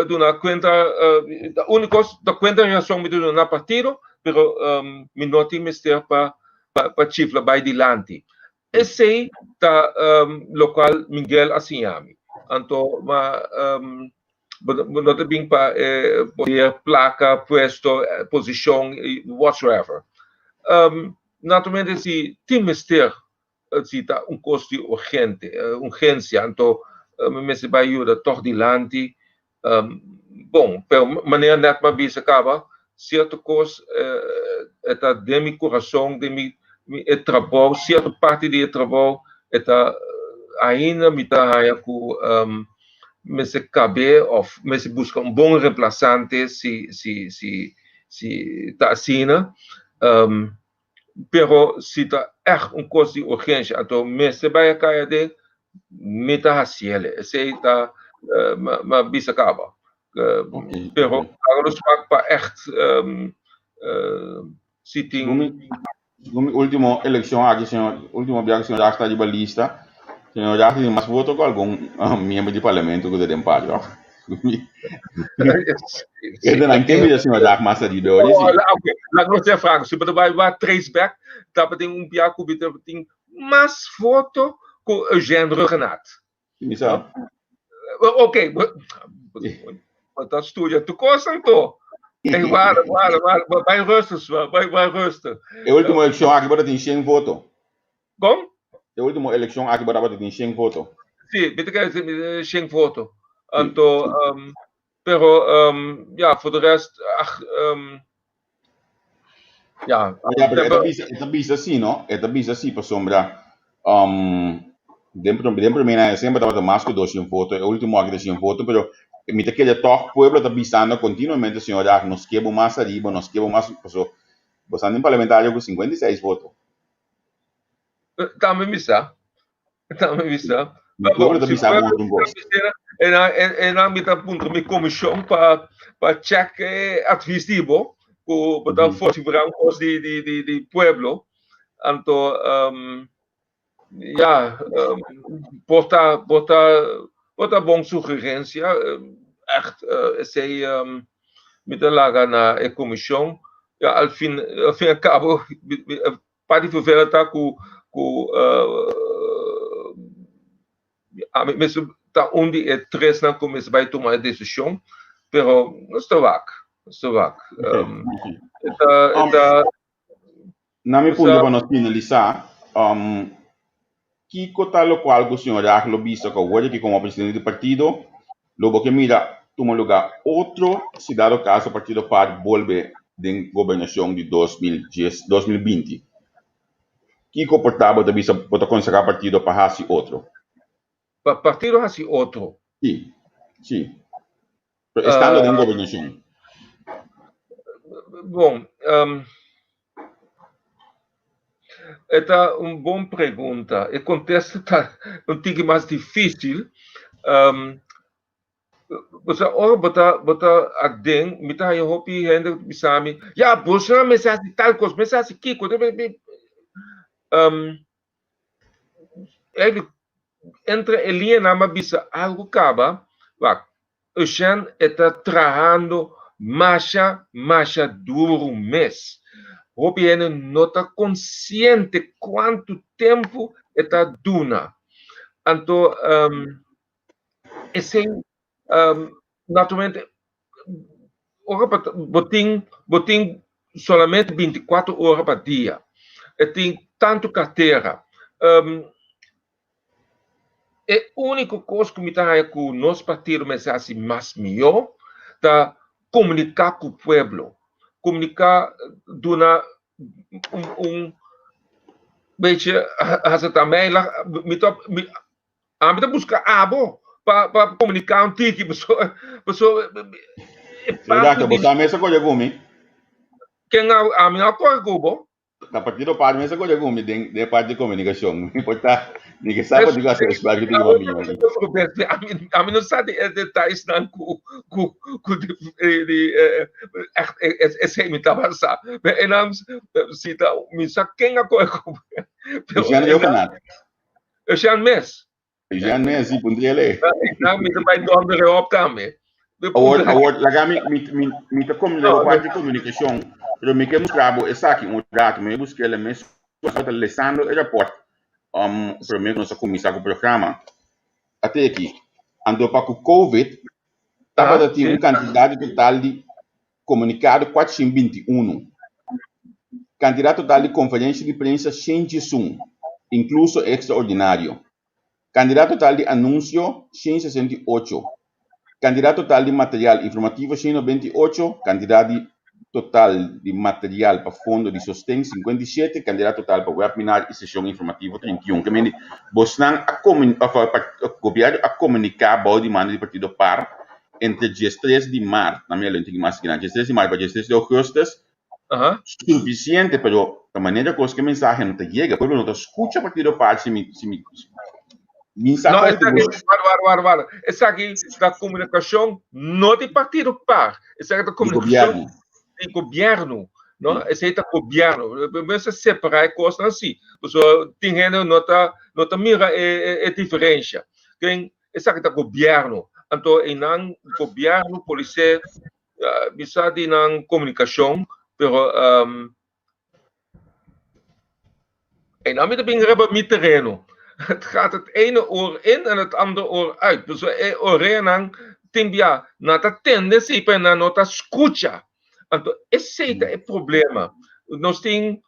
de uma conta, a única da conta reação me do na partido, pero me não tem mestre para chifla vai de lante. Esse da local Miguel Assinhami. Então, não tem para poder placa, puesto, posição, whatsoever. Naturalmente, se tem mestre, se está custo urgente, urgência, então, me se vai ajudar tordilante. Bom, pela maneira net maar bisa acaba, certa coisa é de meu coração, de meu trabalho, certa parte de trabalho é ainda me está com me se cabe ou me se busca bom reemplaçante se está assim, pero se está coisa de urgência, então me se vai cair de me está assim, se está maar bisa acaba. Pero agora os para echt sitting Última eleição aqui, senhor, último dia que o senhor já está de balista, o senhor já tem mais votos com algum membro de parlamento que tem padre. Ele não tem medo, senhor, já mais de hoje, sim. Lá não se fraco, se você vai três back, tá para ter dia que tem mais foto com o Eugênio Renato. Isso. Ok, mas a estúdio, tu gosta então? Vai rustig. A última eleição aqui para ter 100 votos. Como? A última eleição aqui para ter 100 votos. Sim, beter que 100 votos. Então, pero, ja, voor de rest, ja. É bisa assim, não? É bisa assim, para sombra. Dentro de mim, sempre estava mais que 200 votos. É o último aqui de 100 votos, pero me te queda todo pueblo está visando continuamente, senhor, já nos quebra mais arriba, nos quebra mais, pessoal. Você anda em parlamentário com 56 votos. Também bisa. O pueblo está visando muito gosto. En dan met dat punt met comissão para check advisivo para força brancos de pueblo. Então, ja, bota bom sugerência, echt, sei met de laga na comissão. Ja, al fin e cabo, para de vervelha tá com tá onde é três não começa vai tomar a decisão, pero não está vac. Na minha ponto para nós finalizar, que cota lo qual o senhor já lobista com o que como presidente do partido, logo que mira toma lugar outro cidade caso o partido para volver de governação de 2020. Que comportava da vista para conseguir partido para fazer outro? Partido hace otro. Sí. Estando en gobernación. Bom, esta uma boa pergunta. O contexto está um pouco mais difícil. Você bota a den, me tá aí hopi ainda bisami. Ja, você me sabe tal coisa, me sabe que coisa. Ele entre ele e nama bisa algo acaba, o Jean está trabalhando mais duro mês. O PN não está consciente quanto tempo está duna. Então, esse naturalmente, botem somente 24 horas por dia. E tem tanto carteira. É a única coisa que me está com o nosso partido, mas assim, mais melhor, tá comunicar com o povo, comunicar, donar beetje, também lá, me tá buscar para comunicar tiki, pessoa, Será que você mesa com o gumi? Quem a minha coisa go? Na partido para mesa com o gumi de parte de comunicação, não importa. Ninguém sabe de que é para que diga a mim não sabe detalhes não com esse me tá passando. E não se tá me sabe quem a coisa. Já não é nada. Eu já mês. Já mês e punto ele. Não me vai dormir op também. Agora lá me tá como de parte de comunicação, pero me quero mostrar essa aqui dato, me busquei ele mesmo, só tá lendo o report. Primeiro nós começar com o programa até aqui andou para o COVID estava a ter quantidade total de comunicado 421 quantidade total de conferência de imprensa 101 incluso extraordinário quantidade total de anúncio 168 quantidade total de material informativo 128 quantidade total de material para fundo de sostén 57, candidato total para webinar e sessão informativa 31. Que meni, Bosnan o governo a comunicar a demanda do partido par entre dias 3 de março, na minha lente mais grande, dias 3 de março para dias 3 de agosto, suficiente, pero da maneira que a mensagem não te chega, porque não te escuta o partido par se me não, essa aqui da comunicação não de partido par, essa aqui da comunicação do governo. não? Aceita governo, mas separar coisas assim. So, tem gente nota mira a diferença. Quem essa que tá governo, então em não governo pode ser bisa de não comunicação, pero en dan met de hebben met terreno. Het gaat het ene oor in en het andere oor uit. Dus orenan timbia nata tendency para na nota escucha. Então, esse é o problema. Nós tem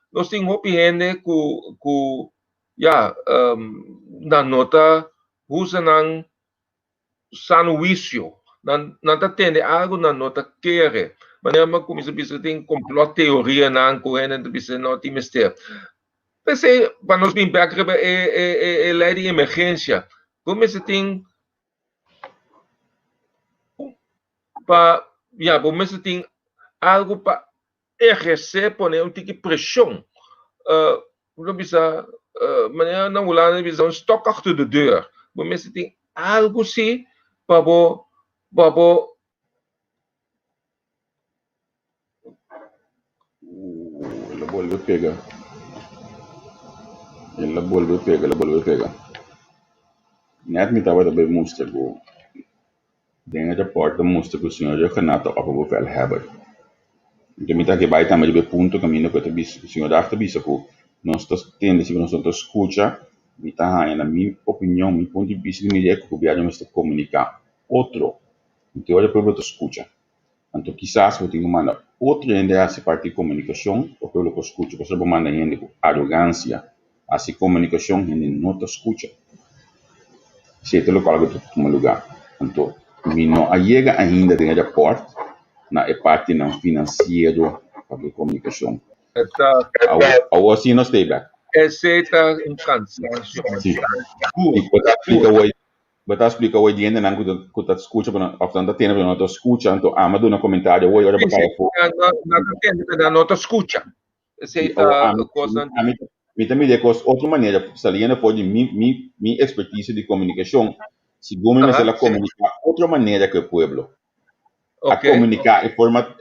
opinião que ja, na nota usa nan sanuício. Nata tende algo na nota querer. Mas não como se tem complot teoria nan correndo de não tem mistério. Pensei, para nós vir back é lei de emergência. Como se tem para, como se tem algo para exercer, poner tipo pressão. Não precisa, maneira não vou lá, não precisa stok achter de deur. Como se tem algo assim para Ela vuelve pega. Ela vuelve pega. Net me estava também mostra que dentro da porta mostra que o senhor já canata a para o fel hebben. Então me está que vai também de ponto caminho que o senhor dá que bisa que nós temos se nós escuta, me está na minha opinião, meu ponto de vista, me é que o governo está comunicar outro. Então olha para o escuta. Então quizás eu tenho uma outra ainda essa parte de comunicação, o que eu escuto, você vai mandar ainda com arrogância, assim comunicação ainda não te escuta. Se te lo coloca em um lugar. Então, não chega ainda dentro da porta na parte não financeira para a comunicação. Ou assim não está bem. Aceita um cansaço. Sim. Você explica hoje dia não que você escuta, ou tanto tempo não te escuta, então mas do comentário hoje olha para não nota escuta. Aceita coisa. Me também de outra maneira, saliendo pode minha expertise de comunicação, se como me ela comunicar outra maneira que o povo. A comunicar em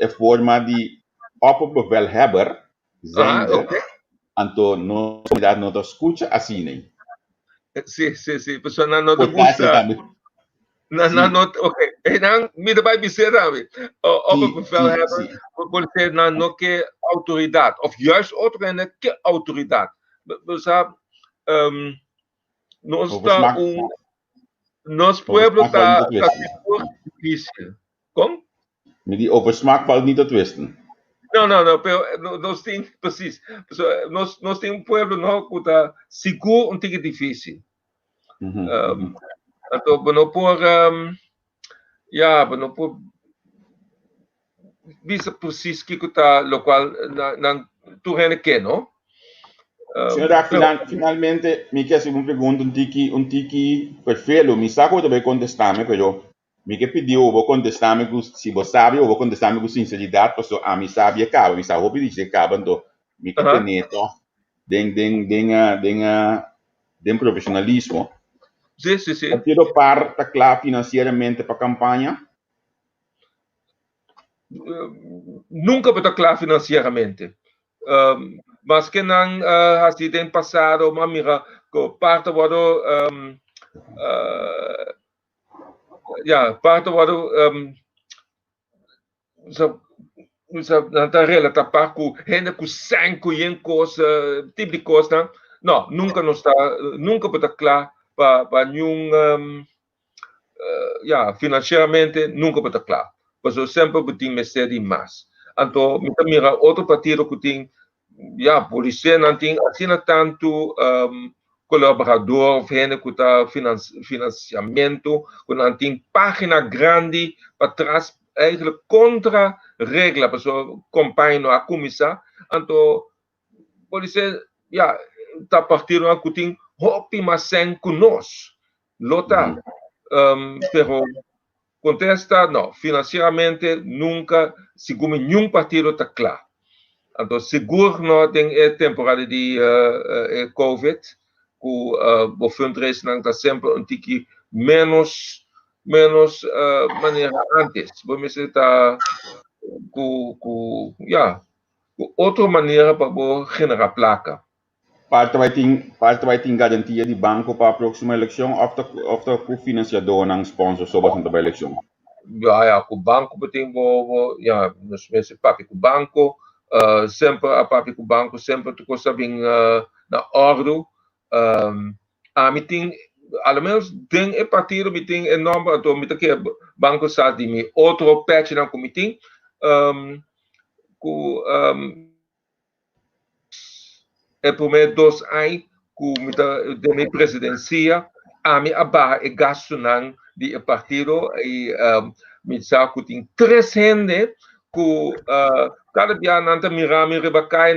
forma de opbevelhebber, zijn então não comunidade não te escuta assim nem. Sim, pessoal não te gusta. Não, ok. E dan, me daarbij bezitten, opperbevelhebber, pode ser não que autoridade, of juist outra que autoridade. Nosso pueblo está difícil. Como? Me die over smaak valt niet te twisten. Não, nós temos, precies. Nós temos pueblo não que está seguro pouco difícil. Então, não por, não por, visa precies que está local, não tu que não? Senhora, finalmente, me quer uma pergunta um tiki perfeito, me saco também contestar-me, pero me que pediu, eu vou contestar-me se você sabe, eu vou contestar-me com sinceridade, porque a mim sabe acaba, me sabe dizer acaba, então me que peneto, den profissionalismo. Sim. Partido par está claro financeiramente para a campanha? Nunca está claro financeiramente. Mas que não assim tem passado, mas mira, que parte parte na relata para com gente com sangue e coisa, tipo de coisa, não, nunca está claro para nenhum, financeiramente nunca está claro, mas eu sempre tenho ser de mais. Então, mira outro partido que tem, polícia não tem assim tanto colaborador, gente que está financiamento, que não tem página grande para trás, eigenlijk contra regra, pessoa acompanha a comissão, então polícia está partindo a que tem ótima sem conosco, lota, pero contesta não, financeiramente nunca, segundo nenhum partido está claro. Então seguro não tem temporada de COVID, que o fundraising está sempre pouco menos maneira antes. Vamos dizer, está outra maneira para generar placa. Parte vai ter garantia de banco para a próxima eleição of the financiador ng sponsor sobre a eleição. Ja, com o banco tem ja, nos meses papi com o banco, sempre a papi com o banco sempre tu costa bem na ordem. A mim tem, ao menos tem é partido me tem enorme, então me tem que banco sabe de mim outro patch na comité, com é por meio dos anos com de minha presidência, a mim é gasto não de partido e me sabe que tem 3 gente que cada dia nanta mirami rebacai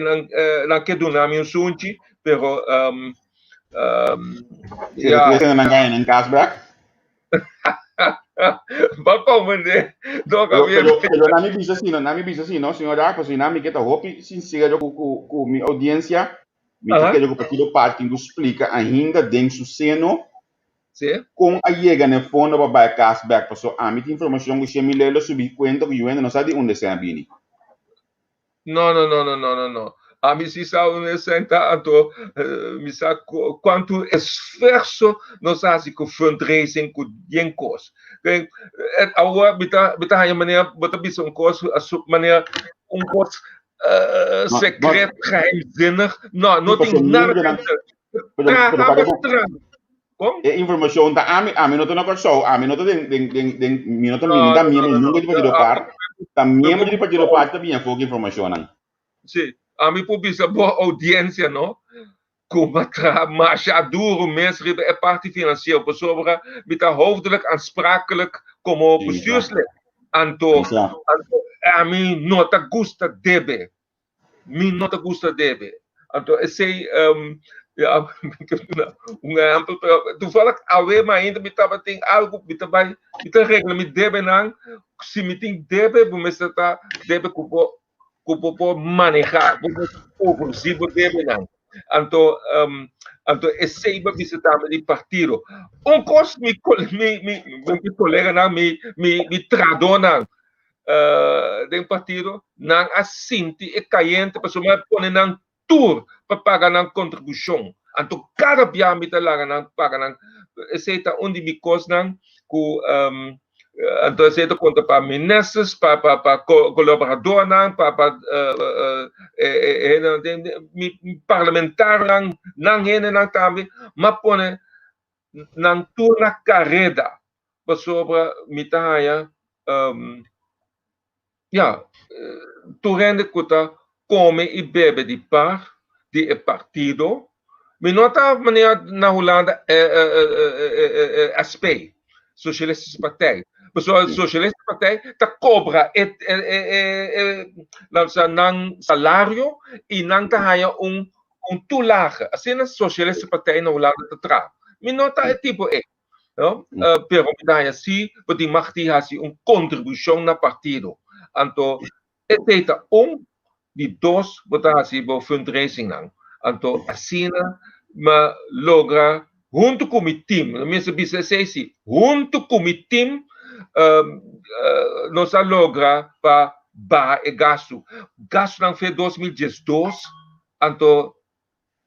na que do nome um sunchi, pero ja. Você não ganha em cashback? Bako mende, do ka pero nami bisa assim, não, senhor Jaco, assim, nami que tá hopi sincero com minha audiência, me que o partido parte do explica ainda dentro do seno. Sim. Com a chega no fundo para buy cashback, porque a minha informação que você me leu subir conta que eu ainda não sabe onde você abini. Não. A mim se sabe senta então me sabe quanto esforço nós fazemos com fundraising com dinheiros. Agora bita a maneira bota bisa costo a sua maneira costo secreto geheimzinnig. Não tem nada. Como? É informação da a mim não tô na coisa, a mim não tô mim não tô me dá minha nunca de partido par, também de partido par também foi informação não. Sim, a mim por bisa boa audiência não. Como marcha duro mesmo é parte financeira, pessoa met hoofdelijk aansprakelijk como bestuurslid. Anto a mim nota gusta debe, Anto esse exemplo, tu fala que a ver mas ainda me tava tem algo, me também regra me debe não, se me tem debe, me está debe que manejar, possível debe não. Anto esse iba visitar de partido. Costo mi colega não me tradona de partido não assinti e caiente para somar pone não tour para pagar não contribuição. Anto cada dia me lá não paga não esse tá onde me costa não com então esse tá conta para ministros para colaborador não para parlamentar não também mas pone não tour na carreira para sobre mitaya tu rende que come e bebe de par de partido. Me nota maneira na Holanda ASP, Socialistische Partij. Pessoal, Socialistische Partij ta cobra ng salário e não ta haya toelage. Assim a Socialistische Partij na Holanda ta tra. Me nota é tipo no? Pero me assim, porque machti hasi contribuição na partido. Anto eteta de dois botar assim para fundraising não. Anto assim ma logra junto com o time, mesmo BCC, junto com o time nós logra para gasto não foi 2012, anto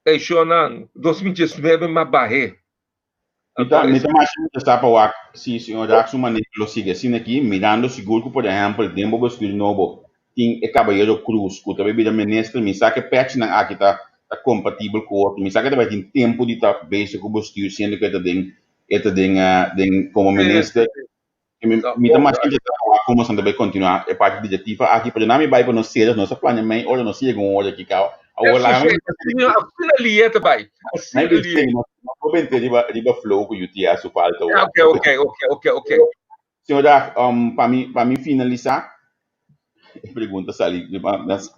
eixo não 2019 mas barre. Então, mais está para se o senhor Jackson maneira lo sigue assim aqui, mirando seguro que por exemplo, tempo de novo tem Caballero Cruz, que também vira ministro, me sabe que patch na aqui tá compatível com o outro, me sabe que também tem tempo de estar basic com o estilo sendo que tem como ministro, me dá mais que já como se também continuar é parte diretiva aqui para não me vai para nós ser nossa planejamento ou nós chega hora aqui cá, agora lá ali é também, vou vender riba flow com o UTS o falta. Ok. Senhor Jack, para mim finalizar pergunta sali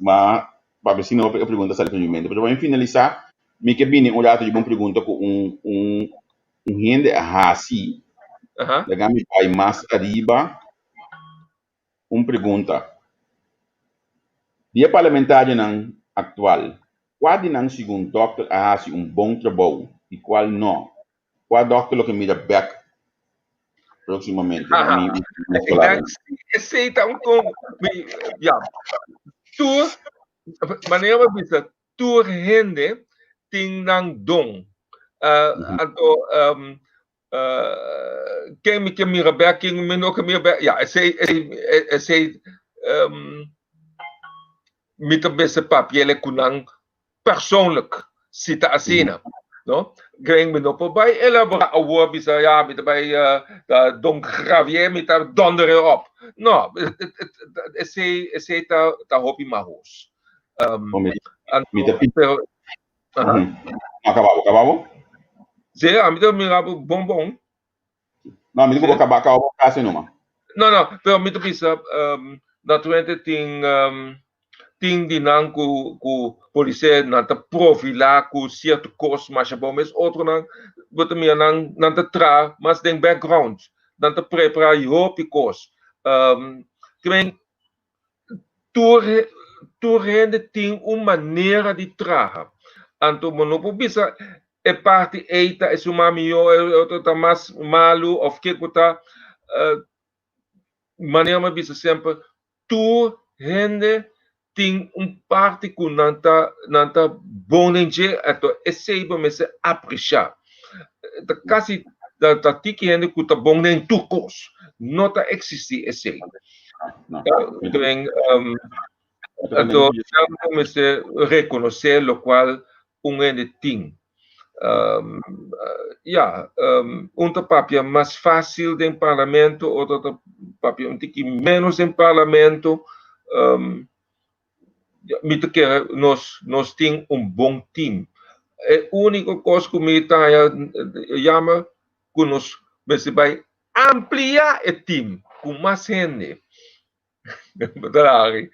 ma para se não pergunta sali primeiro para mim finalizar me que bem olhar de uma pergunta com rende assim da me vai mais arriba pergunta dia parlamentar não atual qual não segundo doctor assim bom trabalho e qual não qual doctor que mira back proximamente esse então com tu maneira bisa tur hende ting nang dong. Anto quem me mira bem, quem me não que mira bem, ja, esse met een beetje papier kunang persoonlijk zitten asina. No? Greng me no po bij elabora awo bisa ja met bij da don gravier met da donder op. No, esse ta hopi mahos. Pero acabavo. Sim, a mim me rabo bombom. Não, me digo acabar assim numa. Não, pero me bisa naturalmente ting dinang ku policia nanta profila ku certo course mas bom mas outro nang botar minha nanta tra mas tem background nanta prepara hopi course que tu rende ting maneira de trabalhar anto monopo bisa é parte eita é suma mio é tá mais malu of que kuta maneira bisa sempre tu rende ting parte ku nanta bonenje ato esseibo me se apreciar ta quasi da tiki hende ku ta bonen tu kos nota existi essei ato me se reconocer lo qual hende ting papia mais fácil em parlamento outro papia tiki menos em parlamento me que nós temos bom time. É a única coisa que me chama que nós vai ampliar o time com mais gente. Verdade,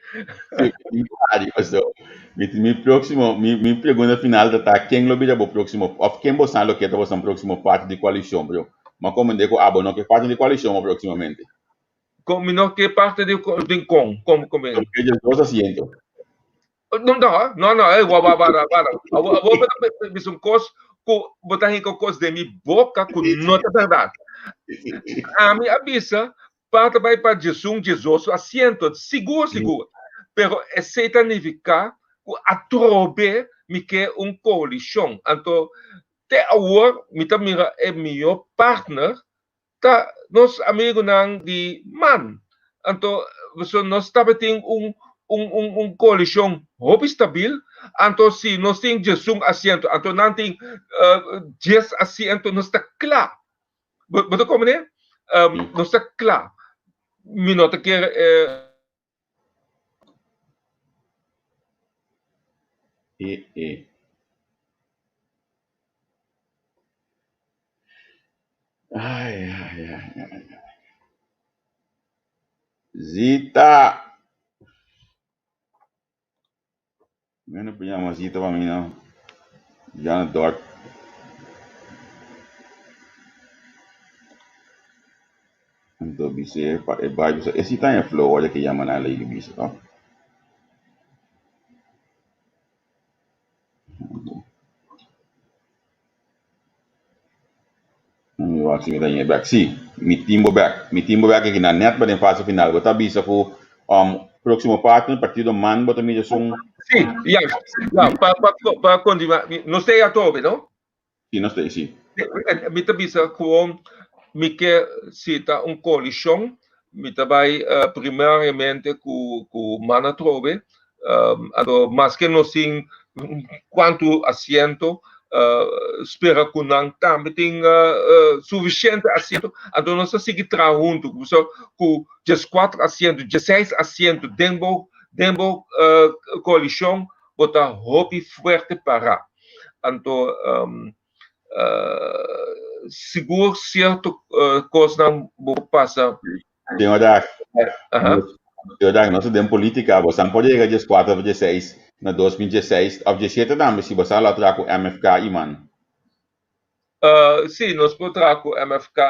pastor. Mi pergunta final tá quem lo bija bo próximo, of quem você lo que tá você próximo parte de coalição, bro. Mas como digo, não que parte de coalição proximamente. Como não que parte de como porque eles dois assentos. Não, é um coisa que botar em coisa de minha boca que não é verdade. A minha avisa parte vai para Jesus, assento, seguro. Pero esse significa que a trobe me quer coalição. Então, até agora, me mira é meu partner, tá, nós amigos não de man. Então, nós estamos tendo coalição hope stabil, então se nós temos 10 assentos, então não tem 10 assentos, nós está claro. Betul como né? Nós está claro. Minota que Ai. Zita. Eu não punha uma Zita pra mim, não. Já no dorme. Então, bicho, esse tá em flow, olha que chama na lei, bicho, ó. Eu acho que daí é back. Sim, me timbo back aqui na net para a fase final. Bota bisa com próximo partner, partido man, bota mídia som. Sim, para continuar, não sei a tobe, não? Sim, não sei, sim. Me bisa com me quer cita coalição, me vai primeiramente com mana trobe, mas que não sim quanto assento espera que não também suficiente assento, então nós seguimos junto, com 14 assentos, 16 assentos dentro coalição, botar hope forte para, então seguro certo coisa não passa. Tem hora nós temos política, você não pode chegar de 4 ou 16 na 2016 ou 17 não, se você lá trago MFK e man. Sim, nós podemos trazer com MFK.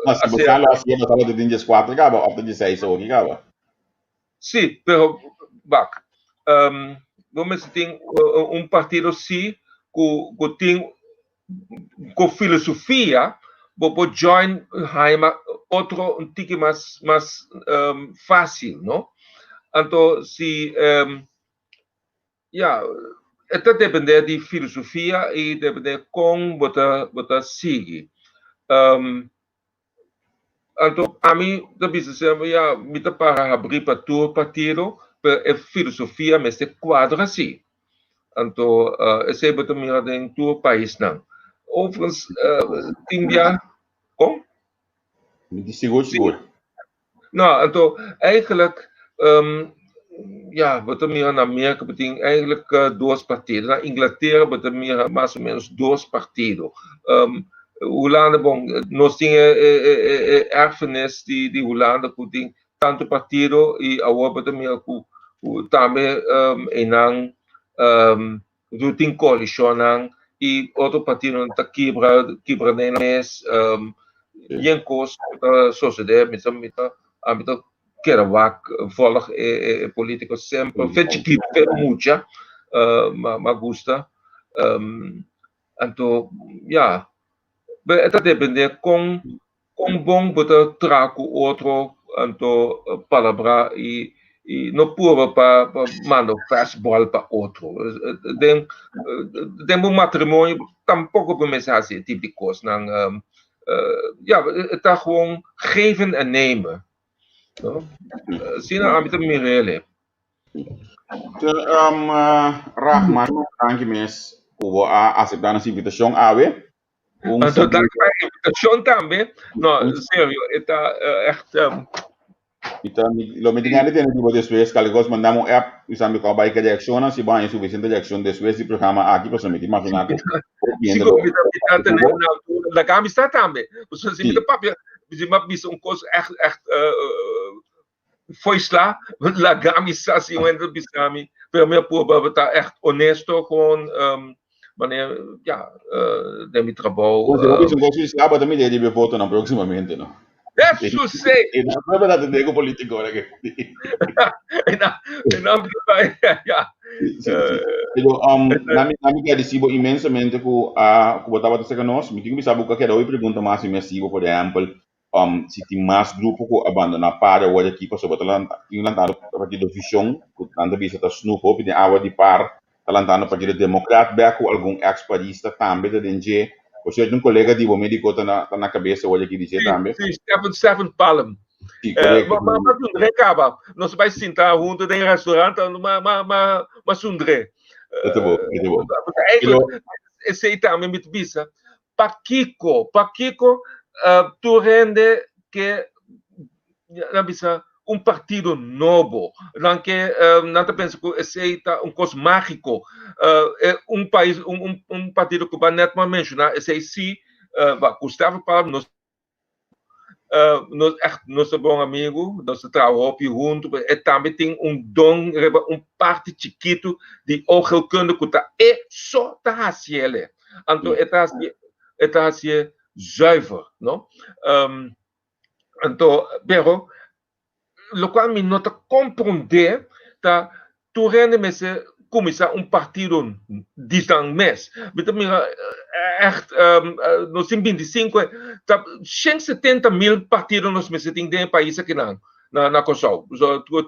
Mas se você lá se você lá de 24 acaba ou de 16 ou acaba. Sim, pero back. Vamos ter partido sim que tem com filosofia, vou join outro tique mais fácil, não? Então, se ja, это depende de filosofia e depende com bota sigue. Então, a mim, da bisa ja, mita para abrir para tu partido, a filosofia, mas é quadra assim. Então, esse é bota mira em tu país não. Overigens, India, kom? Seguro. Nou, então, eigenlijk, ja, wat meer na Amerika betekent eigenlijk dois partidos. Na Inglaterra betekent meer mais ou menos dois partidos. Holanda, bom, nós tínhamos erfenis de Holanda que tem tanto partido e agora betekent meer que também enang tem coalição e outro partido está quebra nem mês Yen koos sociedade met kerawak volg politicos sempre fetch keep mucha ma gusta anto ja eta depende con bom bota traco outro anto palabra e no puedo pa mando fastball para outro den matrimônio tampouco para mensagem tipo de coisa não ja, het daar gewoon geven en nemen. Zie je nou, met een mirele. Rahman, dank je mes. Kubo aceitar essa invitação ave. Então, dank je voor de invitatie também. No, sério, het echt... Então, lo me tinha de ter tipo después, caligos mandamos app, usando com a bike de action, se vai insuficiente de action después se programa aqui para me imaginar que sigo da kami está também. Você se me papel, você me bisa coisa echt foi lá, la kami está se eu entro bisami, pelo meu povo está echt honesto com wanneer ja de mi trabalho. Você vai um pouco isso lá, mas também deve votar na proximamente, não? Isso sei. E não é verdade nego político agora que. Não, ja. Pero nami quer recibo imensamente que botava de ser nós, me tinha sabe que era hoje pergunta mais imersivo, por exemplo, se tem mais grupo que abandonar para o aqui para sobre talantado a partir da visão, que tanta vez está snoop op de água de par, talantado a partir do democrata, beco algum ex-parista também da DNG. Você é colega de médico na cabeça hoje aqui dizer também. Sim, Stephen Palm. Mas Sundre acaba. Nós vai sentar junto em restaurante, mas Sundre. Muito bom. Esse aí também me bisa. Paquico, tu rende que na bisa partido novo, não que não te pensa que esse é coisa mágico, país, partido que vai net mencionar, esse aí sim, Gustavo Palma, nosso bom amigo, nosso trabalho junto, e também tem dom, parte chiquito de ogelkunde que está só tá haciele. Então, está assim zuiver, não? Então, pero lo qual me nota compreender que tu rende messe começar partido distant mês. Então, echt, no 25, 170 mil partidos nos meses tem em país aqui na Kosovo.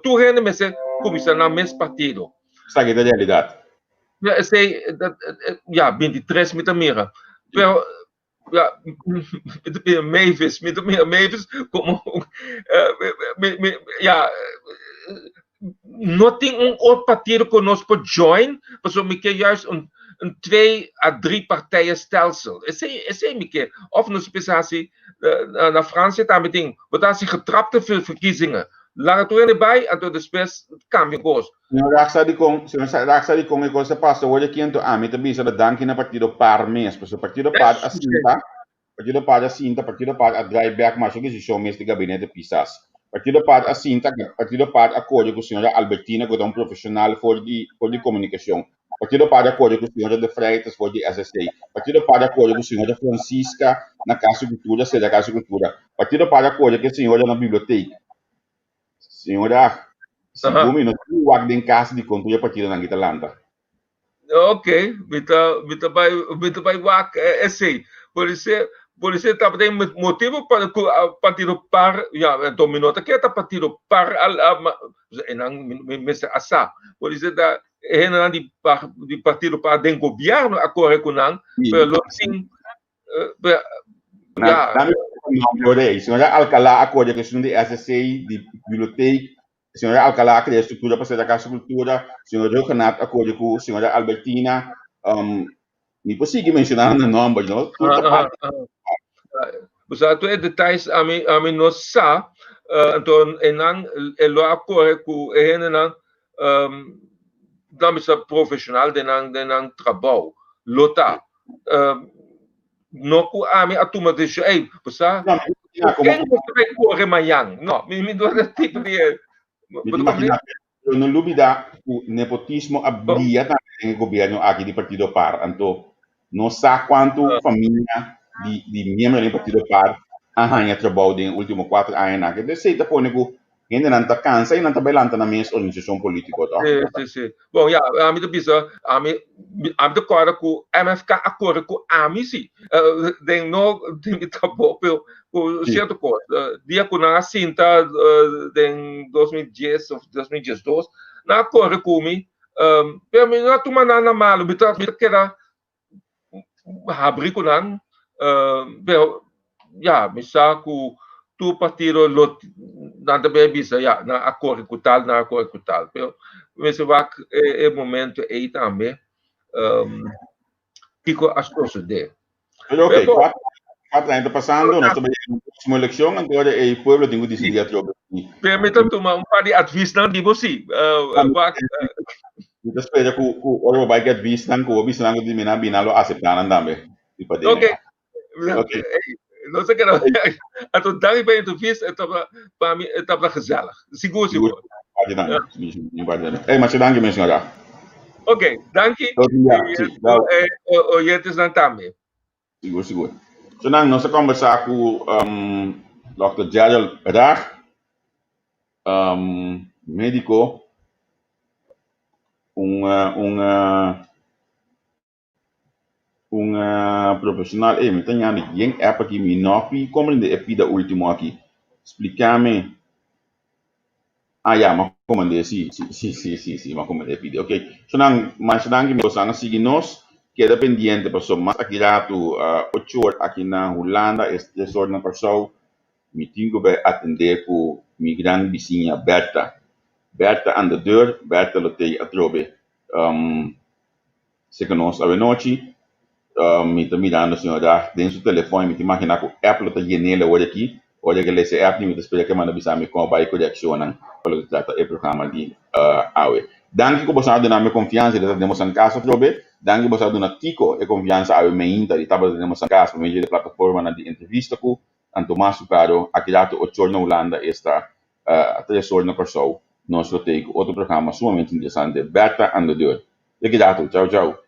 Tu rende messe começar na mês partido. Sabe a realidade? Ja, 23 met de mira. Pero, ja, Mavis, como ja, não tem outro partido que nós podemos join, mas eu me quer juist een 2 a 3 partijen stelsel. Esse é me quer. Of nós pensamos assim, na França também tem, wat als getrapte verkiezingen. Laat het erbij en tot de spes cambia gosto. Senhor Raxa de com coisa passa hoje aqui então a mim também se dá aqui na partido par mês, porque o partido par assim, partido par a drive back mas o que se chama este gabinete pisas. Partido par assim, partido par acordo com a senhora Albertina, que é profissional for de comunicação. Partido par acordo com a senhora de Freitas for de SSA. Partido par acordo com a senhora Francisca na Casa Cultura, da Casa Cultura. Partido par acordo com a senhora na biblioteca. Senhora, segundo minutos, o Wagden Casa de Controle Partido na Guitalanda. Ok, mita vai Wag, assim. Por isso, polícia estava tem motivo para o partido par, dominou que é partido par enang Mr. Asa, polícia da de partido para den governo acorre com nang, pelo sim, a senhora Alcalá acorda a questão de SSI, de biblioteca, a senhora Alcalá cria estrutura para ser da Casa Cultura, a senhora Renato acorda com a senhora Albertina, me possível mencionar no nome, não? Usado é detalhes a mim não sa, então enang elo acorre com enang namisa profissional denang trabalho, lota. No ku ami atuma de ei, basta quem vai correr amanhã? Não, me dá tipo de não duvida o nepotismo habilita também o governo aqui do Partido Par, então não sabe quanto família de membros do Partido Par arranha trabalho nos últimos 4 anos, que de certa forma ainda não está cansa e não está bailando na minha organização política, tá? Sim. Bom, a mim bisa, a mim acorda com MFK acorda com a mim sim, tem no tem trabalho por certo coisa, dia com a cinta em 2010 ou 2012, na acorda com mim, pelo menos não toma nada mal, me que era abrir com nan, me saco tu partido nada bem bisa na acordo com tal pero mas vai é momento aí também fico as coisas de ok, 4 anos passando, nós estamos em próxima eleição, agora o povo tem que decidir a troca. Permita tomar par de advice não digo sim, eu espero que o Oro vai get advice não que o advice não de mina binalo aceitar também. Ok. Não sei que não. Então, daí bem advice, para mim, estava gezellig. Seguro. Mas danke, minha senhora. Ok, danke. Oyentes não também. Seguro. So, nós vamos conversar com Dr. Gerald Rach, médico, profissional, me tenho alguém é para que me nopi, como ele é pida último aqui, explicar-me. Mas como ele sim, mas como ele pide, ok. So, mas não que me gostam de seguir nós, queda pendiente, pessoal, mas aqui já tu 8 horas aqui na Holanda, este sort na pessoa, me tenho que atender com minha grande vizinha Berta aan de deur, Berta lotei a trobe, se conosco a noite, me está mirando, senhora, dentro do telefone, me imagina que o Apple está genela hoje aqui, olha que esse app, me espera que manda avisar me como vai correcionar, para que trata o programa de AWE. Danke que você dá na minha confiança, de temos em casa, trobe, danke que você dá na tico, e confiança AWE me inta, de tava temos em casa, me de plataforma de entrevista com Antomás Caro, aqui já o Chor na Holanda está a 3 horas na pessoa, nós lotei outro programa sumamente interessante, Berta aan de deur. Tchau.